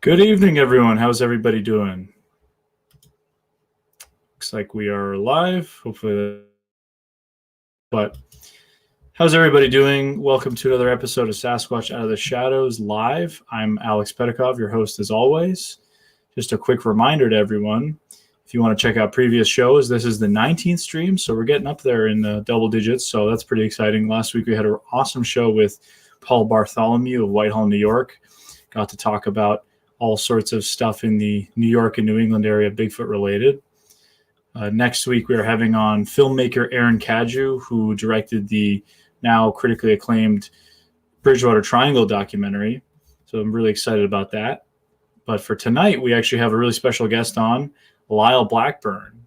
Good evening, everyone. How's everybody doing? Looks like we are live, hopefully. But how's everybody doing? Welcome to another episode of Sasquatch Out of the Shadows Live. I'm Alex Pedikov, your host as always. Just a quick reminder to everyone, if you want to check out previous shows, this is the 19th stream, so we're getting up there in the double digits, so that's pretty exciting. Last week we had an awesome show with Paul Bartholomew of Whitehall, New York. Got to talk about all sorts of stuff in the New York and New England area, Bigfoot related. Next week, we are having on filmmaker Aaron Cadieux, who directed the now critically acclaimed Bridgewater Triangle documentary. So I'm really excited about that. But for tonight, we actually have a really special guest on, Lyle Blackburn.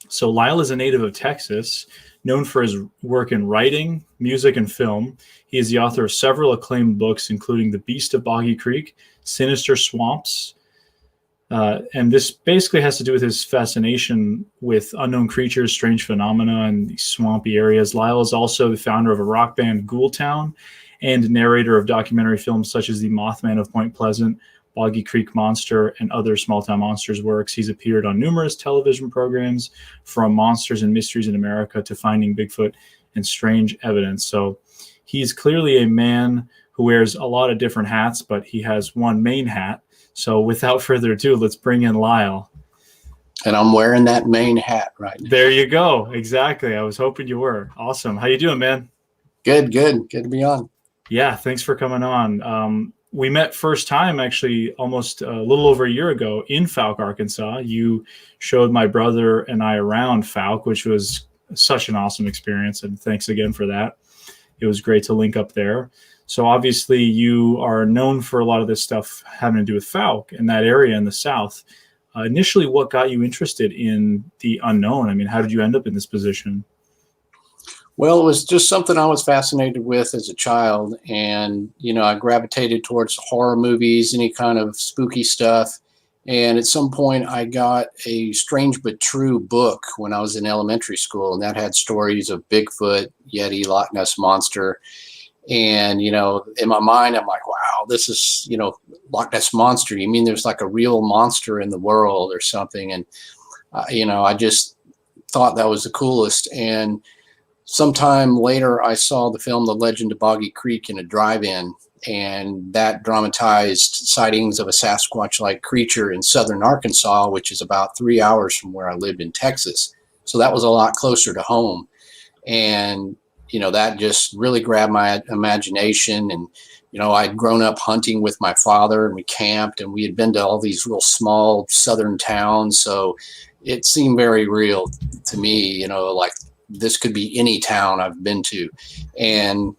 So Lyle is a native of Texas, known for his work in writing, music, and film. He is the author of several acclaimed books, including The Beast of Boggy Creek, Sinister Swamps, and this basically has to do with his fascination with unknown creatures, strange phenomena, and these swampy areas. Lyle is also the founder of a rock band, Ghoultown, and narrator of documentary films such as The Mothman of Point Pleasant, Boggy Creek Monster, and other small-town monsters works. He's appeared on numerous television programs, from Monsters and Mysteries in America to Finding Bigfoot and Strange Evidence. So he's clearly a man who wears a lot of different hats, but he has one main hat. So without further ado, let's bring in Lyle. And I'm wearing that main hat right now. There you go. Exactly. I was hoping you were. Awesome. How you doing, man? Good to be on. Yeah, thanks for coming on. We met first time, actually, almost a little over a year ago in Falc, Arkansas. You showed my brother and I around Falc, which was such an awesome experience, and thanks again for that. It was great to link up there. So obviously you are known for a lot of this stuff having to do with Falc in that area in the South. Initially, what got you interested in the unknown? I mean, how did you end up in this position? Well, it was just something I was fascinated with as a child. And, I gravitated towards horror movies, any kind of spooky stuff. And at some point I got a Strange But True book when I was in elementary school. And that had stories of Bigfoot, Yeti, Loch Ness Monster. And, in my mind, I'm like, wow, this is, Loch Ness Monster. You mean there's like a real monster in the world or something? And, I just thought that was the coolest. And sometime later, I saw the film The Legend of Boggy Creek in a drive-in. And that dramatized sightings of a Sasquatch-like creature in southern Arkansas, which is about 3 hours from where I lived in Texas. So that was a lot closer to home. And that just really grabbed my imagination. And, I'd grown up hunting with my father, and we camped, and we had been to all these real small southern towns. So it seemed very real to me, like this could be any town I've been to. And,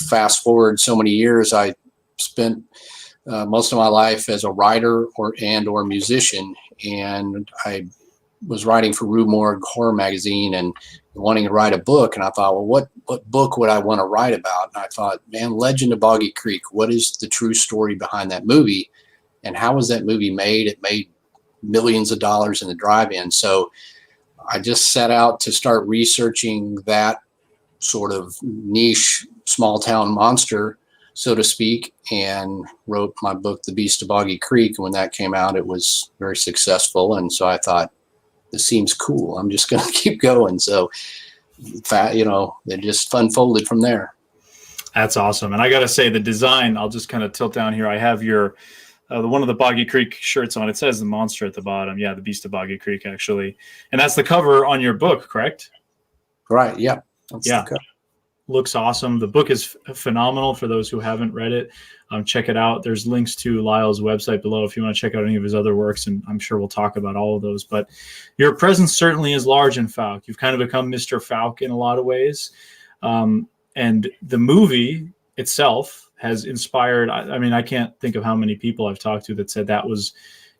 fast forward so many years, I spent most of my life as a writer or musician. And I was writing for Rue Morgue Horror Magazine and wanting to write a book. And I thought, well, what book would I want to write about? And I thought, man, Legend of Boggy Creek, what is the true story behind that movie? And how was that movie made? It made millions of dollars in the drive-in. So I just set out to start researching that sort of niche small town monster, so to speak, and wrote my book, The Beast of Boggy Creek. And when that came out, it was very successful. And so I thought, this seems cool. I'm just going to keep going. So, it just unfolded from there. That's awesome. And I got to say, the design, I'll just kind of tilt down here. I have your one of the Boggy Creek shirts on. It says the monster at the bottom. Yeah, the Beast of Boggy Creek, actually. And that's the cover on your book, correct? Right, yeah. Yeah. Looks awesome. The book is phenomenal for those who haven't read it. Check it out. There's links to Lyle's website below if you want to check out any of his other works, and I'm sure we'll talk about all of those. But your presence certainly is large in Falc. You've kind of become Mr. Falc in a lot of ways. And the movie itself has inspired, I can't think of how many people I've talked to that said that was,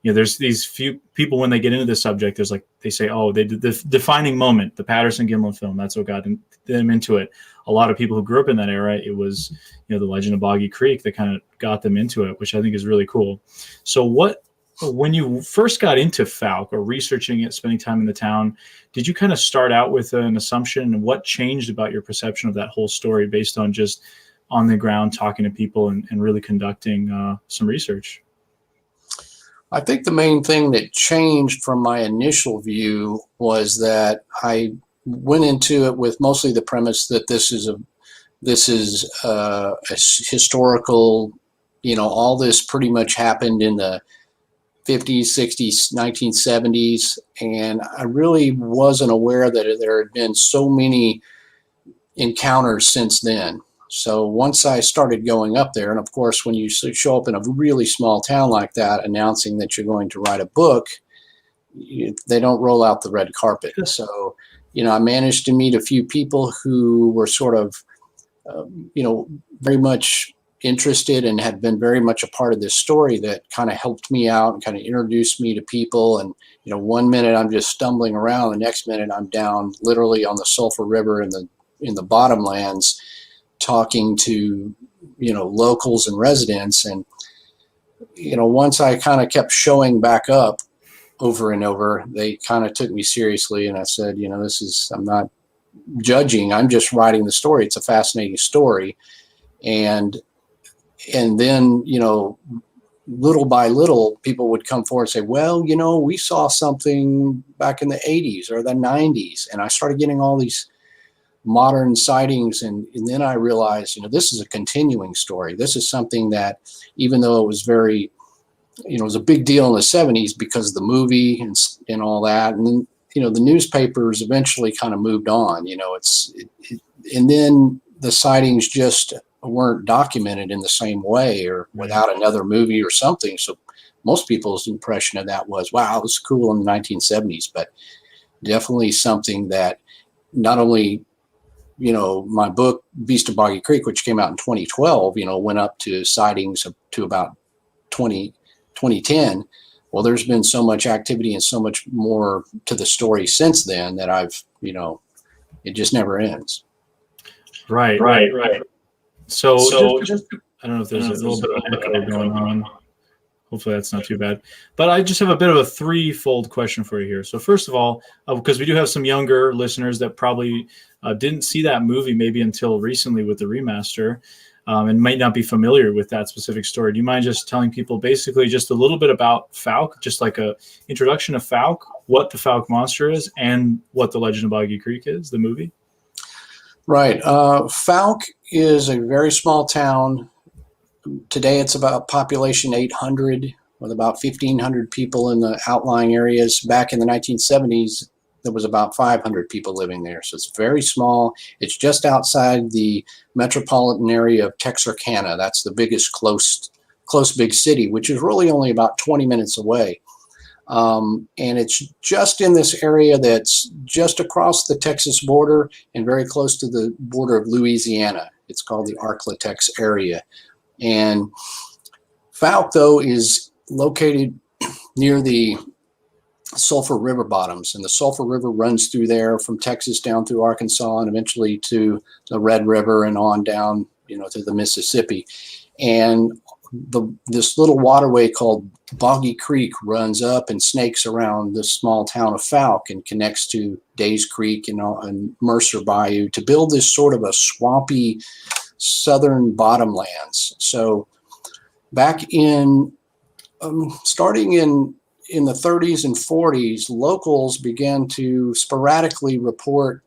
there's these few people when they get into this subject, there's like, they say, oh, they did the defining moment, the Patterson-Gimlin film. That's what got them into it. A lot of people who grew up in that era, it was, the Legend of Boggy Creek that kind of got them into it, which I think is really cool. So when you first got into Falc or researching it, spending time in the town, did you kind of start out with an assumption? What changed about your perception of that whole story based on just on the ground talking to people and really conducting some research? I think the main thing that changed from my initial view was that I went into it with mostly the premise that this is a historical, all this pretty much happened in the 50s, 60s, 1970s, and I really wasn't aware that there had been so many encounters since then. So once I started going up there, and of course, when you show up in a really small town like that, announcing that you're going to write a book, they don't roll out the red carpet. So, I managed to meet a few people who were sort of, very much interested and had been very much a part of this story that kind of helped me out and kind of introduced me to people. And, one minute I'm just stumbling around, the next minute I'm down literally on the Sulphur River in the bottomlands, talking to, locals and residents. And, once I kind of kept showing back up over and over, they kind of took me seriously. And I said, I'm not judging, I'm just writing the story. It's a fascinating story. And then, little by little, people would come forward and say, well, we saw something back in the 80s or the 90s. And I started getting all these modern sightings. And then I realized, this is a continuing story. This is something that, even though it was very, it was a big deal in the 70s because of the movie and all that. And then, the newspapers eventually kind of moved on, and then the sightings just weren't documented in the same way or without another movie or something. So most people's impression of that was, wow, it was cool in the 1970s, but definitely something that not only, my book, Beast of Boggy Creek, which came out in 2012, went up to sightings to about 2010. Well, there's been so much activity and so much more to the story since then that I've, it just never ends. Right. So just I don't know if there's a little bit of echo going on. Hopefully that's not too bad. But I just have a bit of a threefold question for you here. So first of all, because we do have some younger listeners that probably didn't see that movie maybe until recently with the remaster, and might not be familiar with that specific story. Do you mind just telling people basically just a little bit about Falc, just like a introduction of Falc, what the Falc monster is, and what the Legend of Boggy Creek is, the movie? Right. Falc is a very small town. Today it's about population 800 with about 1,500 people in the outlying areas. Back in the 1970s, there was about 500 people living there. So it's very small. It's just outside the metropolitan area of Texarkana. That's the biggest close big city, which is really only about 20 minutes away. And it's just in this area that's just across the Texas border and very close to the border of Louisiana. It's called the Arklatex area. And Falc, though, is located near the Sulphur River bottoms, and the Sulphur River runs through there from Texas down through Arkansas and eventually to the Red River and on down, to the Mississippi. And this little waterway called Boggy Creek runs up and snakes around the small town of Falc and connects to Days Creek and Mercer Bayou to build this sort of a swampy southern bottomlands. So back in starting in the 30s and 40s, locals began to sporadically report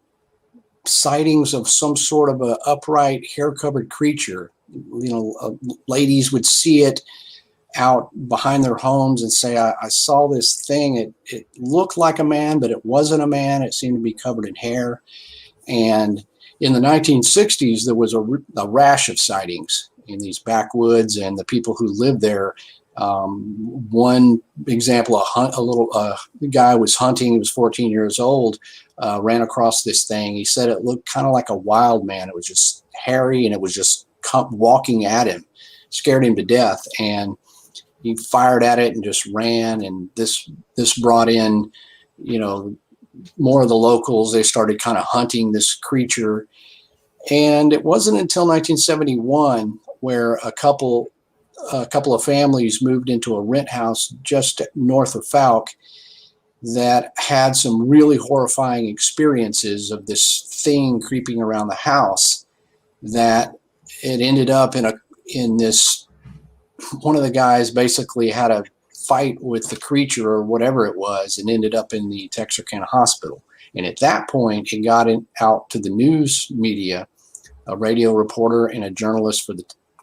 sightings of some sort of a upright hair-covered creature. Ladies would see it out behind their homes and say, I saw this thing. It looked like a man, but it wasn't a man. It seemed to be covered in hair. And in the 1960s, there was a rash of sightings in these backwoods, and the people who lived there. One example, a guy was hunting. He was 14 years old, ran across this thing. He said it looked kind of like a wild man. It was just hairy, and it was just walking at him, scared him to death. And he fired at it and just ran. And this brought in, more of the locals. They started kind of hunting this creature. And it wasn't until 1971 where a couple of families moved into a rent house just north of Falc that had some really horrifying experiences of this thing creeping around the house, that it ended up in this. One of the guys basically had a fight with the creature or whatever it was, and ended up in the Texarkana hospital. And at that point, it got out to the news media, a radio reporter and a journalist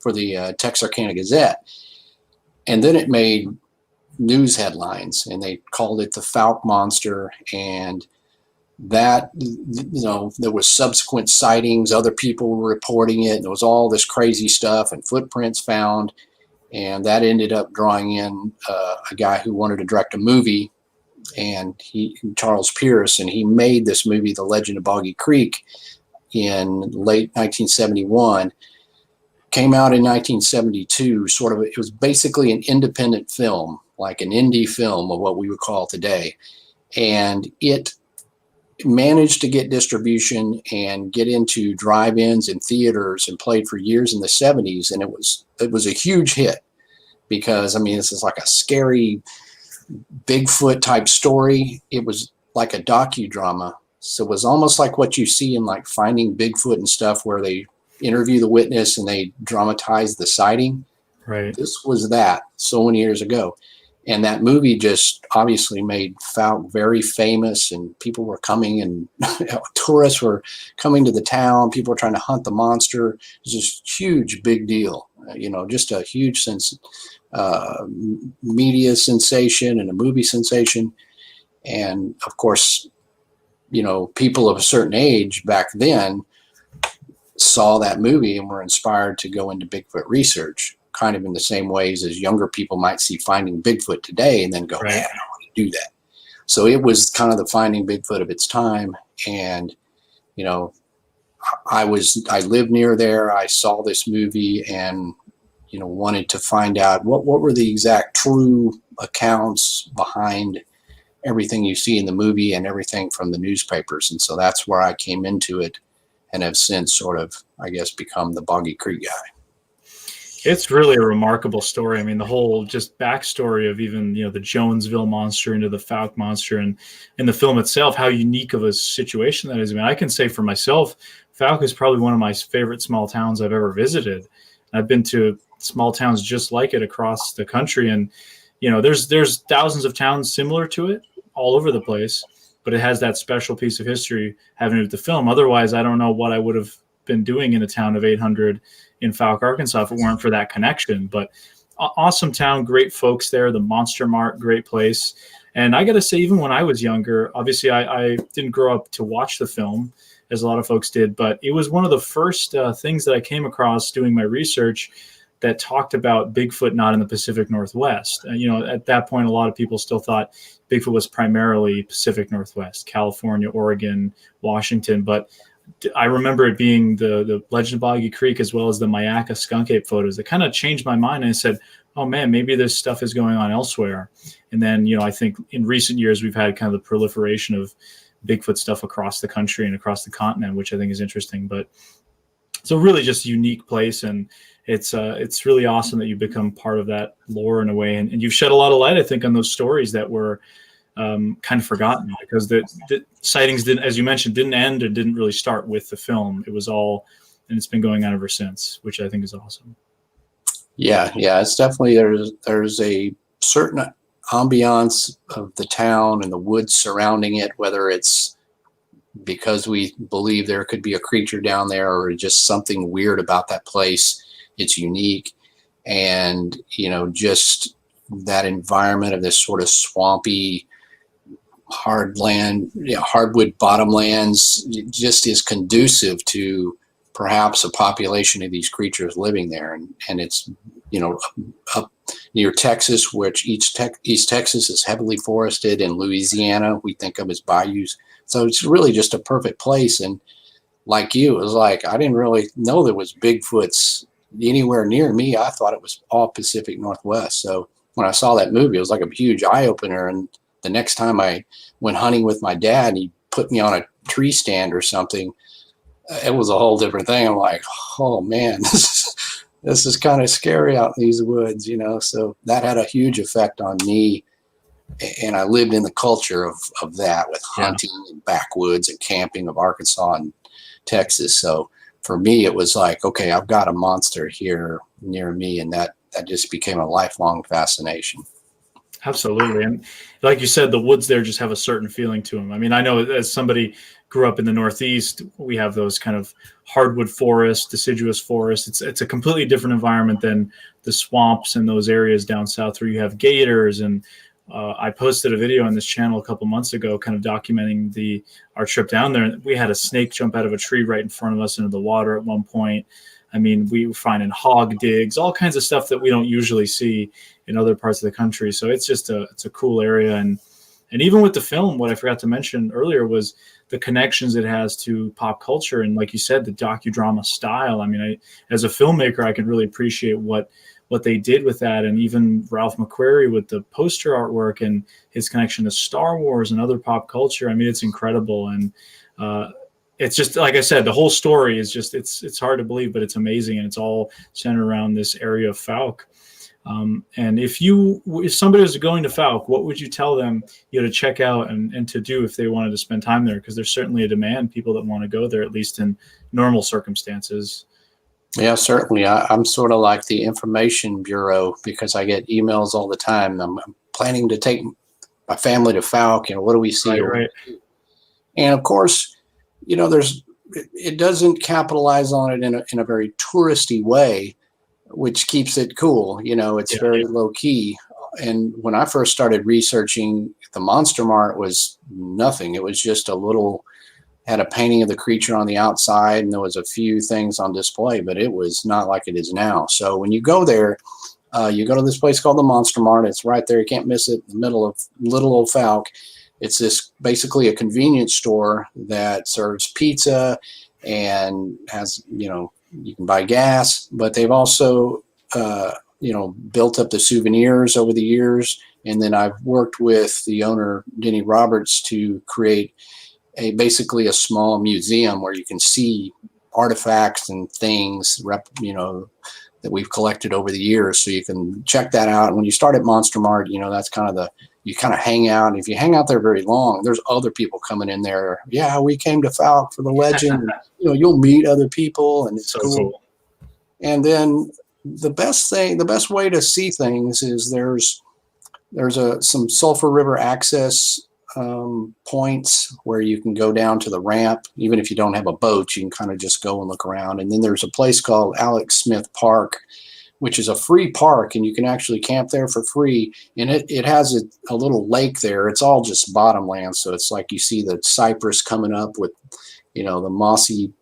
for the Texarkana Gazette. And then it made news headlines, and they called it the Falc Monster. And that, there was subsequent sightings. Other people were reporting it, and there was all this crazy stuff and footprints found. And that ended up drawing in a guy who wanted to direct a movie, and Charles Pierce, and he made this movie, The Legend of Boggy Creek, in late 1971. Came out in 1972. It was basically an independent film, like an indie film of what we would call today, and it managed to get distribution and get into drive-ins and theaters and played for years in the 70s. And it was a huge hit because, this is like a scary Bigfoot type story. It was like a docudrama. So it was almost like what you see in like Finding Bigfoot and stuff, where they interview the witness and they dramatize the sighting. Right. This was that so many years ago. And that movie just obviously made Falc very famous, and people were coming, and tourists were coming to the town. People were trying to hunt the monster. It was just huge, big deal. Just a huge media sensation and a movie sensation. And of course, people of a certain age back then saw that movie and were inspired to go into Bigfoot research, kind of in the same ways as younger people might see Finding Bigfoot today and then go, right, man, I want to do that. So it was kind of the Finding Bigfoot of its time. And, I lived near there. I saw this movie and, wanted to find out what were the exact true accounts behind everything you see in the movie and everything from the newspapers. And so that's where I came into it, and have since sort of, I guess, become the Boggy Creek guy. It's really a remarkable story. The whole just backstory of even, the Jonesville monster into the Falc monster, and in the film itself, how unique of a situation that is. I can say for myself, Falc is probably one of my favorite small towns I've ever visited. I've been to small towns just like it across the country. And, there's thousands of towns similar to it all over the place, but it has that special piece of history having to do with the film. Otherwise, I don't know what I would have been doing in a town of 800 in Falc, Arkansas, if it weren't for that connection. But awesome town, great folks there, the Monster Mart, great place. And I got to say, even when I was younger, obviously I didn't grow up to watch the film as a lot of folks did, but it was one of the first things that I came across doing my research that talked about Bigfoot not in the Pacific Northwest. At that point, a lot of people still thought Bigfoot was primarily Pacific Northwest, California, Oregon, Washington. But I remember it being the Legend of Boggy Creek as well as the Myakka skunk ape photos that kind of changed my mind. And I said, oh man, maybe this stuff is going on elsewhere. And then, I think in recent years, we've had kind of the proliferation of Bigfoot stuff across the country and across the continent, which I think is interesting. But it's a really just unique place. And it's really awesome that you become part of that lore in a way. And you've shed a lot of light, I think, on those stories that were kind of forgotten, because the sightings didn't, as you mentioned, didn't end and didn't really start with the film. It was all, and it's been going on ever since, which I think is awesome. Yeah, it's definitely, there's a certain ambiance of the town and the woods surrounding it, whether it's because we believe there could be a creature down there or just something weird about that place. It's unique. And, just that environment of this sort of swampy, hardwood bottomlands just is conducive to perhaps a population of these creatures living there. And it's, up near Texas, which East Texas is heavily forested, and Louisiana we think of as bayous. So it's really just a perfect place. And like you, it was like, I didn't really know there was Bigfoots anywhere near me. I thought it was all Pacific Northwest. So when I saw that movie, it was like a huge eye opener. And the next time I went hunting with my dad, he put me on a tree stand or something. It was a whole different thing. I'm like, oh man, this is kind of scary out in these woods, So that had a huge effect on me. And I lived in the culture of that, with hunting and backwoods and camping of Arkansas and Texas. So for me, it was like, okay, I've got a monster here near me. And that just became a lifelong fascination. Absolutely. And like you said, the woods there just have a certain feeling to them. I mean, I know as somebody grew up in the Northeast, we have those kind of hardwood forests, deciduous forests. It's a completely different environment than the swamps and those areas down south where you have gators. And I posted a video on this channel a couple months ago, kind of documenting our trip down there. We had a snake jump out of a tree right in front of us into the water at one point. I mean, we were finding hog digs, all kinds of stuff that we don't usually see in other parts of the country. So it's just it's a cool area. And even with the film, what I forgot to mention earlier was the connections it has to pop culture. And like you said, the docudrama style. I mean, as a filmmaker, I can really appreciate what they did with that. And even Ralph McQuarrie with the poster artwork and his connection to Star Wars and other pop culture. I mean, it's incredible. And it's just, like I said, the whole story is just, it's hard to believe, but it's amazing. And it's all centered around this area of Falc. And if somebody was going to Falc, what would you tell them, to check out and to do if they wanted to spend time there? Because there's certainly a demand, people that want to go there, at least in normal circumstances. Yeah, certainly. I'm sort of like the information bureau because I get emails all the time. I'm planning to take my family to Falc. What do we see? Right. And of course, it doesn't capitalize on it in a very touristy way, which keeps it cool. It's very low key. And when I first started researching, the Monster Mart was nothing. It was just had a painting of the creature on the outside, and there was a few things on display, but it was not like it is now. So when you go there, you go to this place called the Monster Mart. It's right there. You can't miss it in the middle of little old Falc. It's this basically a convenience store that serves pizza and has, you can buy gas, but they've also, built up the souvenirs over the years. And then I've worked with the owner, Denny Roberts, to create basically a small museum where you can see artifacts and things, that we've collected over the years. So you can check that out. And when you start at Monster Mart, that's kind of you kind of hang out. And if you hang out there very long, there's other people coming in there. Yeah, we came to Falc for the legend. You'll meet other people, and it's so cool. And then the best way to see things is there's some Sulphur River access points where you can go down to the ramp. Even if you don't have a boat, you can kind of just go and look around. And then there's a place called Alex Smith Park, which is a free park, and you can actually camp there for free. And it has a little lake there. It's all just bottomland, so it's like you see the cypress coming up with, the mossy,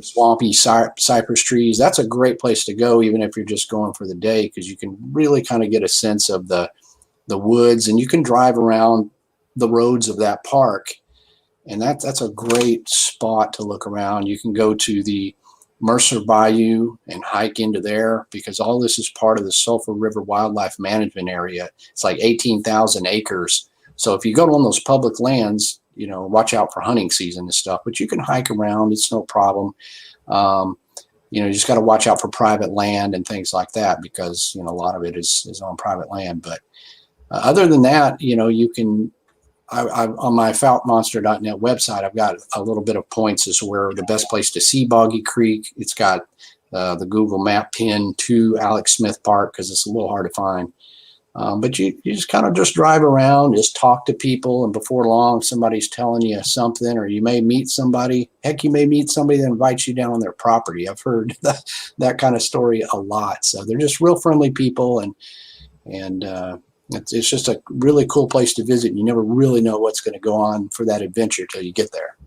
swampy cypress trees. That's a great place to go, even if you're just going for the day, because you can really kind of get a sense of the woods, and you can drive around the roads of that park, and that's a great spot to look around. You can go to the Mercer Bayou and hike into there, because all this is part of the Sulphur River Wildlife Management Area. It's like 18,000 acres. So if you go on those public lands, watch out for hunting season and stuff, but you can hike around. It's no problem. You just got to watch out for private land and things like that, because, a lot of it is on private land. But other than that, you can, on my falcmonster.net website, I've got a little bit of points as to where the best place to see Boggy Creek. It's got the Google map pin to Alex Smith Park, because it's a little hard to find. But you just kind of just drive around, just talk to people, and before long, somebody's telling you something, or you may meet somebody. Heck, you may meet somebody that invites you down on their property. I've heard that kind of story a lot. So they're just real friendly people, and it's just a really cool place to visit. You never really know what's going to go on for that adventure till you get there.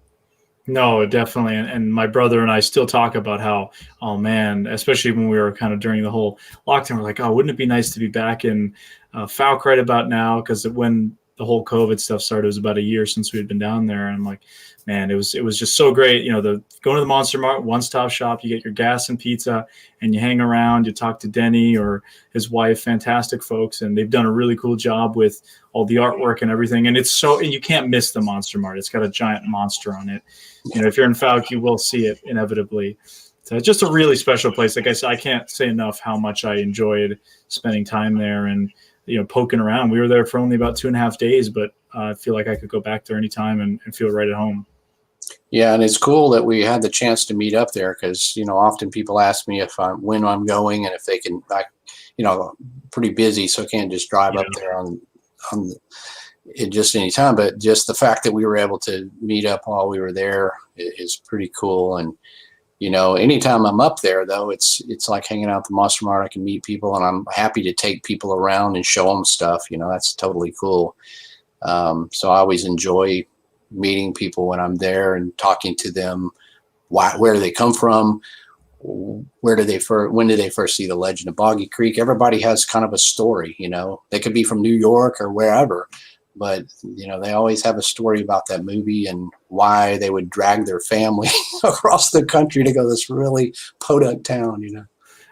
No, definitely. And my brother and I still talk about how, oh man, especially when we were kind of during the whole lockdown, we're like, oh, wouldn't it be nice to be back in Falc right about now? Because when the whole COVID stuff started, it was about a year since we had been down there. And I'm like, man, it was just so great. Going to the Monster Mart, one-stop shop, you get your gas and pizza, and you hang around, you talk to Denny or his wife, fantastic folks, and they've done a really cool job with all the artwork and everything. And you can't miss the Monster Mart. It's got a giant monster on it. If you're in Falc, you will see it inevitably. So it's just a really special place. Like I said, I can't say enough how much I enjoyed spending time there and poking around. We were there for only about 2.5 days, but I feel like I could go back there anytime and feel right at home. Yeah, and it's cool that we had the chance to meet up there, because often people ask me when I'm going, and if they can. Pretty busy, so I can't just drive up there on at just any time, but just the fact that we were able to meet up while we were there is pretty cool. And anytime I'm up there, though, it's like hanging out at the Monster Mart. I can meet people, and I'm happy to take people around and show them stuff. That's totally cool. So I always enjoy meeting people when I'm there and talking to them. Where do they come from? When did they first see the legend of Boggy Creek? Everybody has kind of a story. They could be from New York or wherever, but they always have a story about that movie and why they would drag their family across the country to go to this really podunk town.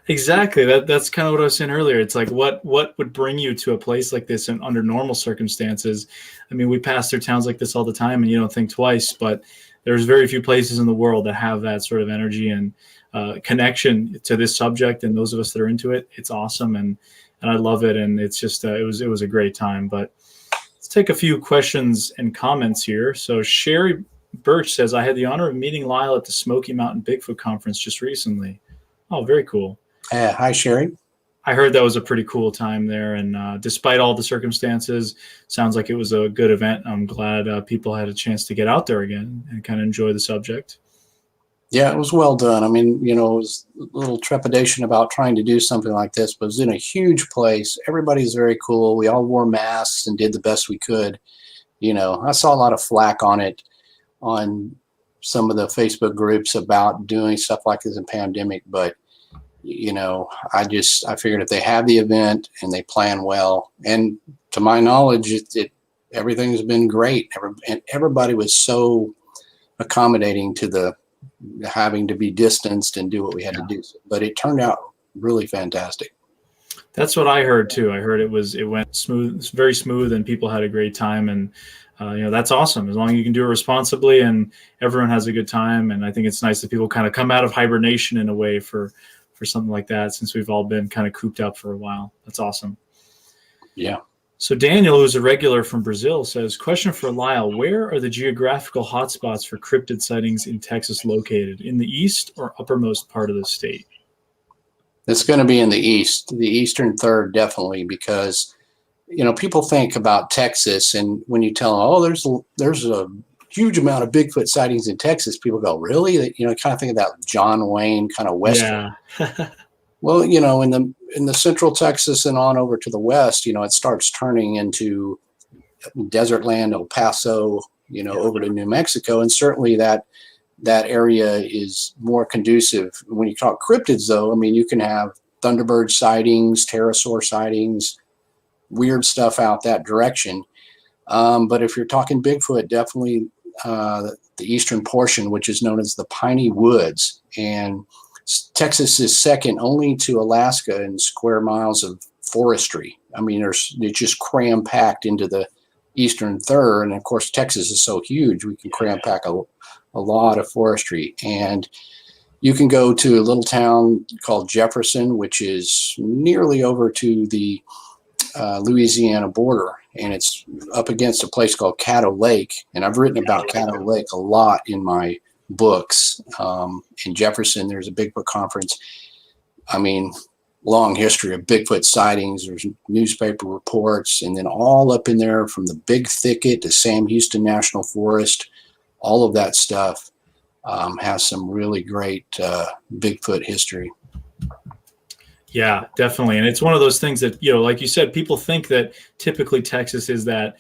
Exactly. That's kind of what I was saying earlier. It's like what would bring you to a place like this under normal circumstances? I mean, we pass through towns like this all the time, and you don't think twice. But there's very few places in the world that have that sort of energy and connection to this subject. And those of us that are into it, it's awesome, and I love it. And it's just it was a great time. But let's take a few questions and comments here. So Sherry Birch says, I had the honor of meeting Lyle at the Smoky Mountain Bigfoot conference just recently. Oh, very cool. Hi, Sherry. I heard that was a pretty cool time there. And despite all the circumstances, sounds like it was a good event. I'm glad people had a chance to get out there again and kind of enjoy the subject. Yeah, it was well done. I mean, it was a little trepidation about trying to do something like this, but it was in a huge place. Everybody's very cool. We all wore masks and did the best we could. I saw a lot of flack on it on some of the Facebook groups about doing stuff like this in pandemic, but I figured if they have the event and they plan well, and to my knowledge, everything's been great. And everybody was so accommodating to the having to be distanced and do what we had to do. But it turned out really fantastic. That's what I heard too. I heard it went smooth, very smooth, and people had a great time. And that's awesome. As long as you can do it responsibly and everyone has a good time. And I think it's nice that people kind of come out of hibernation in a way for something like that, since we've all been kind of cooped up for a while. That's awesome. Yeah. So Daniel, who's a regular from Brazil, says, question for Lyle, where are the geographical hotspots for cryptid sightings in Texas located? In the east or uppermost part of the state? It's going to be in the east, the eastern third, definitely, because, people think about Texas, and when you tell them, there's a huge amount of Bigfoot sightings in Texas, people go, really? Kind of think of that John Wayne kind of western. Yeah. Well, in the central Texas and on over to the west, it starts turning into desert land, El Paso, over to New Mexico. And certainly that area is more conducive. When you talk cryptids, though, I mean, you can have Thunderbird sightings, pterosaur sightings, weird stuff out that direction. But if you're talking Bigfoot, definitely the eastern portion, which is known as the Piney Woods. And Texas is second only to Alaska in square miles of forestry. I mean, it's just cram packed into the eastern third. And of course, Texas is so huge, we can cram pack a lot of forestry. And you can go to a little town called Jefferson, which is nearly over to the Louisiana border, and it's up against a place called Caddo Lake. And I've written about Caddo Lake a lot in my books. In Jefferson, there's a Bigfoot conference. I mean, long history of Bigfoot sightings. There's newspaper reports, and then all up in there from the Big Thicket to Sam Houston National Forest, all of that stuff has some really great Bigfoot history. Yeah, definitely. And it's one of those things that, like you said, people think that typically Texas is that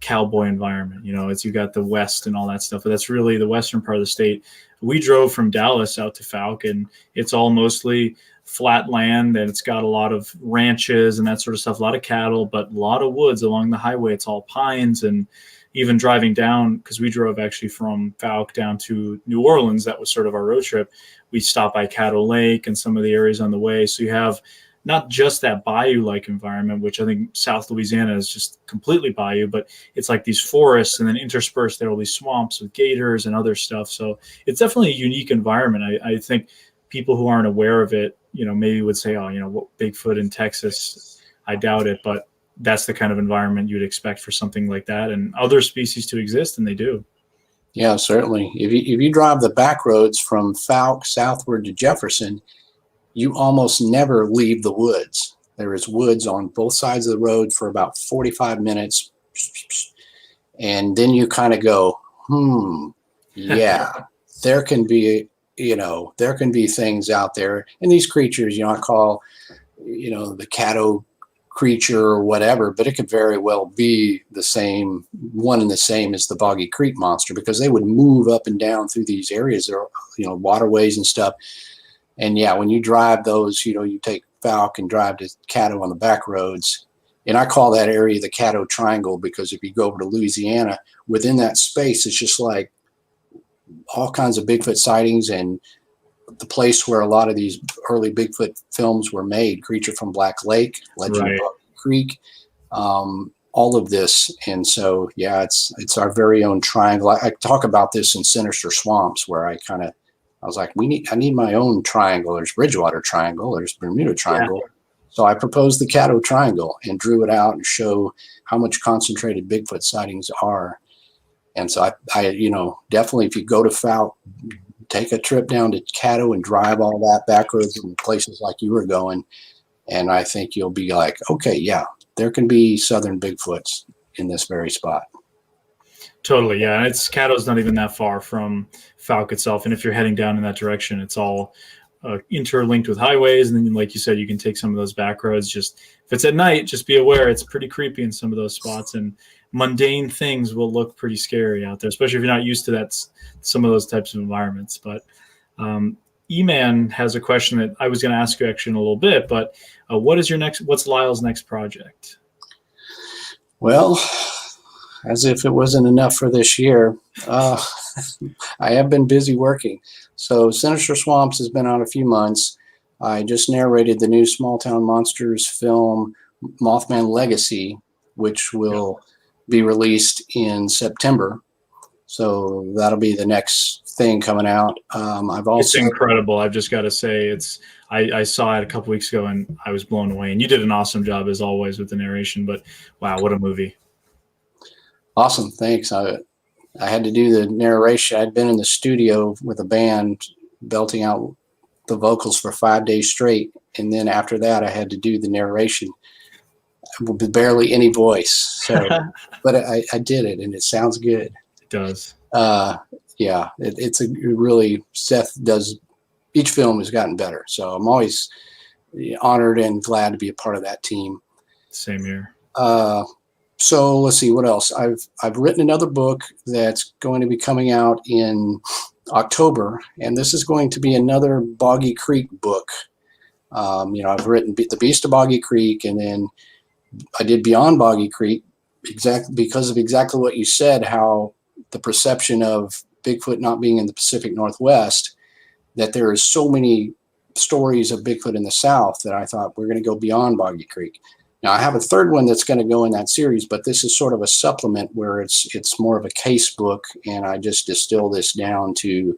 cowboy environment. You got the West and all that stuff, but that's really the western part of the state. We drove from Dallas out to Falc, and it's all mostly flat land, and it's got a lot of ranches and that sort of stuff, a lot of cattle, but a lot of woods along the highway. It's all pines. And even driving down, because we drove actually from Falc down to New Orleans, that was sort of our road trip. We stopped by Caddo Lake and some of the areas on the way. So you have not just that bayou-like environment, which I think South Louisiana is just completely bayou, but it's like these forests, and then interspersed there are all these swamps with gators and other stuff. So it's definitely a unique environment. I think people who aren't aware of it, maybe would say, what, Bigfoot in Texas? I doubt it, but that's the kind of environment you'd expect for something like that and other species to exist, and they do. Yeah, certainly. If you drive the back roads from Falc southward to Jefferson, you almost never leave the woods. There is woods on both sides of the road for about 45 minutes. And then you kind of go, yeah, there can be, there can be things out there. And these creatures, I call, the Caddo creature or whatever, but it could very well be the same one and the same as the Boggy Creek Monster, because they would move up and down through these areas. There are, waterways and stuff. And yeah, when you drive those, you take Falc and drive to Caddo on the back roads. And I call that area the Caddo Triangle, because if you go over to Louisiana, within that space, it's just like all kinds of Bigfoot sightings, and the place where a lot of these early Bigfoot films were made, Creature from Black Lake, Legend of Boggy Creek, all of this. And so, yeah, it's our very own triangle. I talk about this in Sinister Swamps, where I was like, I need my own triangle. There's Bridgewater Triangle, there's Bermuda Triangle. Yeah. So I proposed the Caddo Triangle and drew it out and show how much concentrated Bigfoot sightings are. And so I definitely, if you go to Falc, take a trip down to Caddo and drive all that back roads in places like you were going. And I think you'll be like, okay, yeah, there can be southern Bigfoots in this very spot. Totally, yeah. And Caddo's not even that far from Falc itself. And if you're heading down in that direction, it's all interlinked with highways. And then, like you said, you can take some of those back roads. Just if it's at night, just be aware it's pretty creepy in some of those spots. And mundane things will look pretty scary out there, especially if you're not used to that, some of those types of environments. But E-Man has a question that I was going to ask you actually in a little bit, but what's Lyle's next project? Well, as if it wasn't enough for this year, I have been busy working. So Sinister Swamps has been out a few months. I just narrated the new Small Town Monsters film, Mothman Legacy, which will be released in September. So that'll be the next thing coming out. It's incredible. I've just got to say, I saw it a couple weeks ago and I was blown away. And you did an awesome job as always with the narration. But wow, what a movie! Awesome, thanks. I had to do the narration. I'd been in the studio with a band belting out the vocals for 5 days straight, and then after that, I had to do the narration with barely any voice. So, but I did it, and it sounds good. It does. Yeah, it's a really, Seth does. Each film has gotten better, so I'm always honored and glad to be a part of that team. Same here. So let's see what else. I've written another book that's going to be coming out in October, and this is going to be another Boggy Creek book. I've written The Beast of Boggy Creek, and then I did Beyond Boggy Creek, because of exactly what you said, how the perception of Bigfoot not being in the Pacific Northwest, that there is so many stories of Bigfoot in the South, that I thought we're going to go beyond Boggy Creek. Now, I have a third one that's going to go in that series, but this is sort of a supplement where it's more of a case book, and I just distill this down to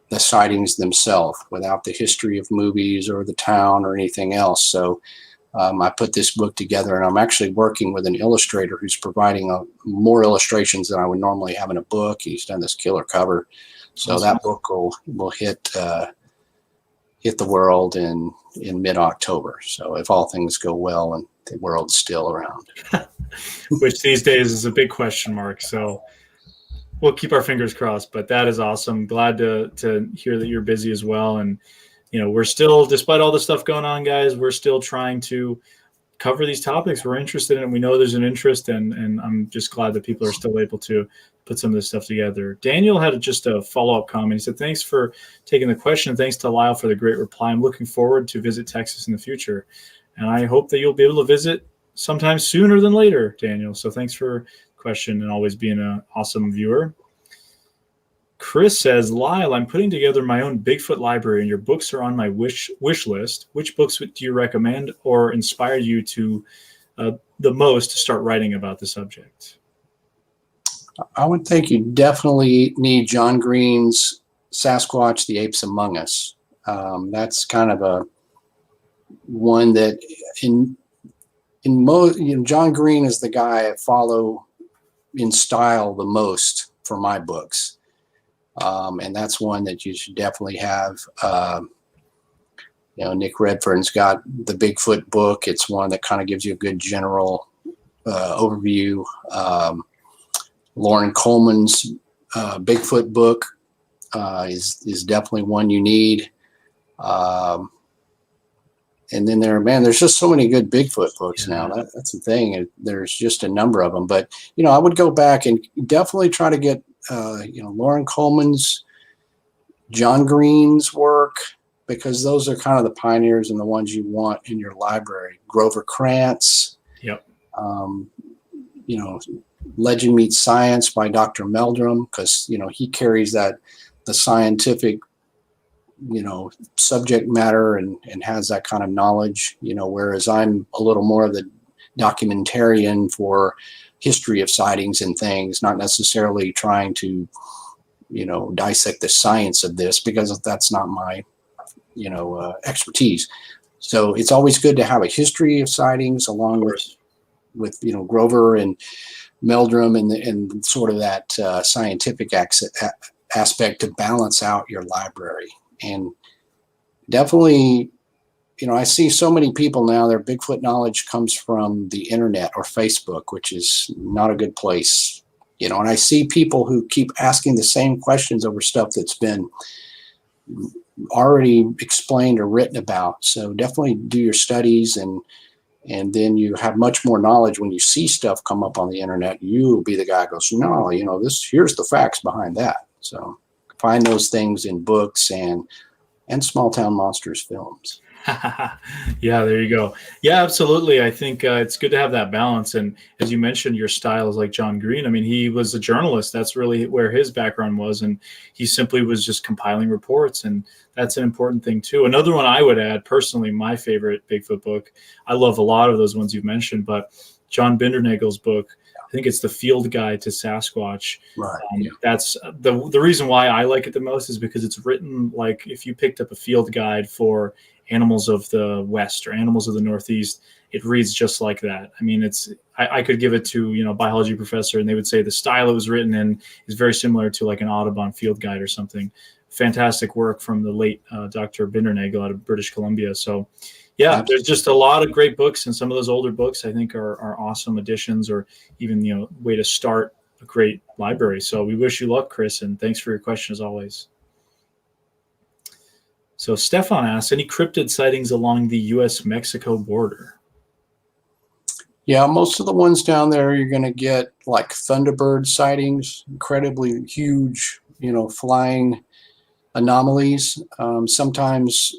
the sightings themselves without the history of movies or the town or anything else. So I put this book together, and I'm actually working with an illustrator who's providing more illustrations than I would normally have in a book. He's done this killer cover. So that book will hit the world in mid-October. So if all things go well and the world's still around. Which these days is a big question mark. So we'll keep our fingers crossed, but that is awesome. Glad to hear that you're busy as well. And, we're still, despite all the stuff going on, guys, we're still trying to cover these topics we're interested in. We know there's an interest, and I'm just glad that people are still able to put some of this stuff together. Daniel had just a follow-up comment. He said, thanks for taking the question. Thanks to Lyle for the great reply. I'm looking forward to visit Texas in the future. And I hope that you'll be able to visit sometime sooner than later, Daniel. So thanks for the question and always being an awesome viewer. Chris says, Lyle, I'm putting together my own Bigfoot library, and your books are on my wish list. Which books do you recommend or inspire you to the most to start writing about the subject? I would think you definitely need John Green's Sasquatch, the Apes Among Us. That's kind of a one that in most, John Green is the guy I follow in style the most for my books. And that's one that you should definitely have. Nick Redfern's got the Bigfoot book. It's one that kind of gives you a good general overview. Lauren Coleman's Bigfoot book is definitely one you need. And then there's just so many good Bigfoot books now. That's the thing. There's just a number of them. But, I would go back and definitely try to get, Lauren Coleman's, John Green's work, because those are kind of the pioneers and the ones you want in your library. Grover Krantz. Yep. Legend Meets Science by Dr. Meldrum, because, he carries the scientific subject matter and has that kind of knowledge, whereas I'm a little more of the documentarian for history of sightings and things, not necessarily trying to, dissect the science of this, because that's not my, expertise. So it's always good to have a history of sightings along with Grover and Meldrum and sort of that scientific aspect to balance out your library. And definitely, I see so many people now, their Bigfoot knowledge comes from the internet or Facebook, which is not a good place. And I see people who keep asking the same questions over stuff that's been already explained or written about. So definitely do your studies, and then you have much more knowledge when you see stuff come up on the internet. You'll be the guy who goes, no, here's the facts behind that. So find those things in books and Small Town Monsters films. Yeah, there you go. Yeah, absolutely. I think it's good to have that balance. And as you mentioned, your style is like John Green. I mean, he was a journalist. That's really where his background was. And he simply was just compiling reports. And that's an important thing, too. Another one I would add, personally, my favorite Bigfoot book. I love a lot of those ones you've mentioned, but John Bindernagel's book, I think it's the Field Guide to Sasquatch. Right. That's the reason why I like it the most is because it's written like if you picked up a field guide for animals of the West or animals of the Northeast, it reads just like that. I mean, I could give it to, a biology professor and they would say the style it was written in is very similar to like an Audubon field guide or something. Fantastic work from the late Dr. Bindernagel out of British Columbia. So yeah, Absolutely. There's just a lot of great books, and some of those older books I think are awesome additions, or even, way to start a great library. So we wish you luck, Chris, and thanks for your question as always. So Stefan asks, any cryptid sightings along the U.S.-Mexico border? Yeah, most of the ones down there, you're going to get like thunderbird sightings, incredibly huge, flying anomalies. Sometimes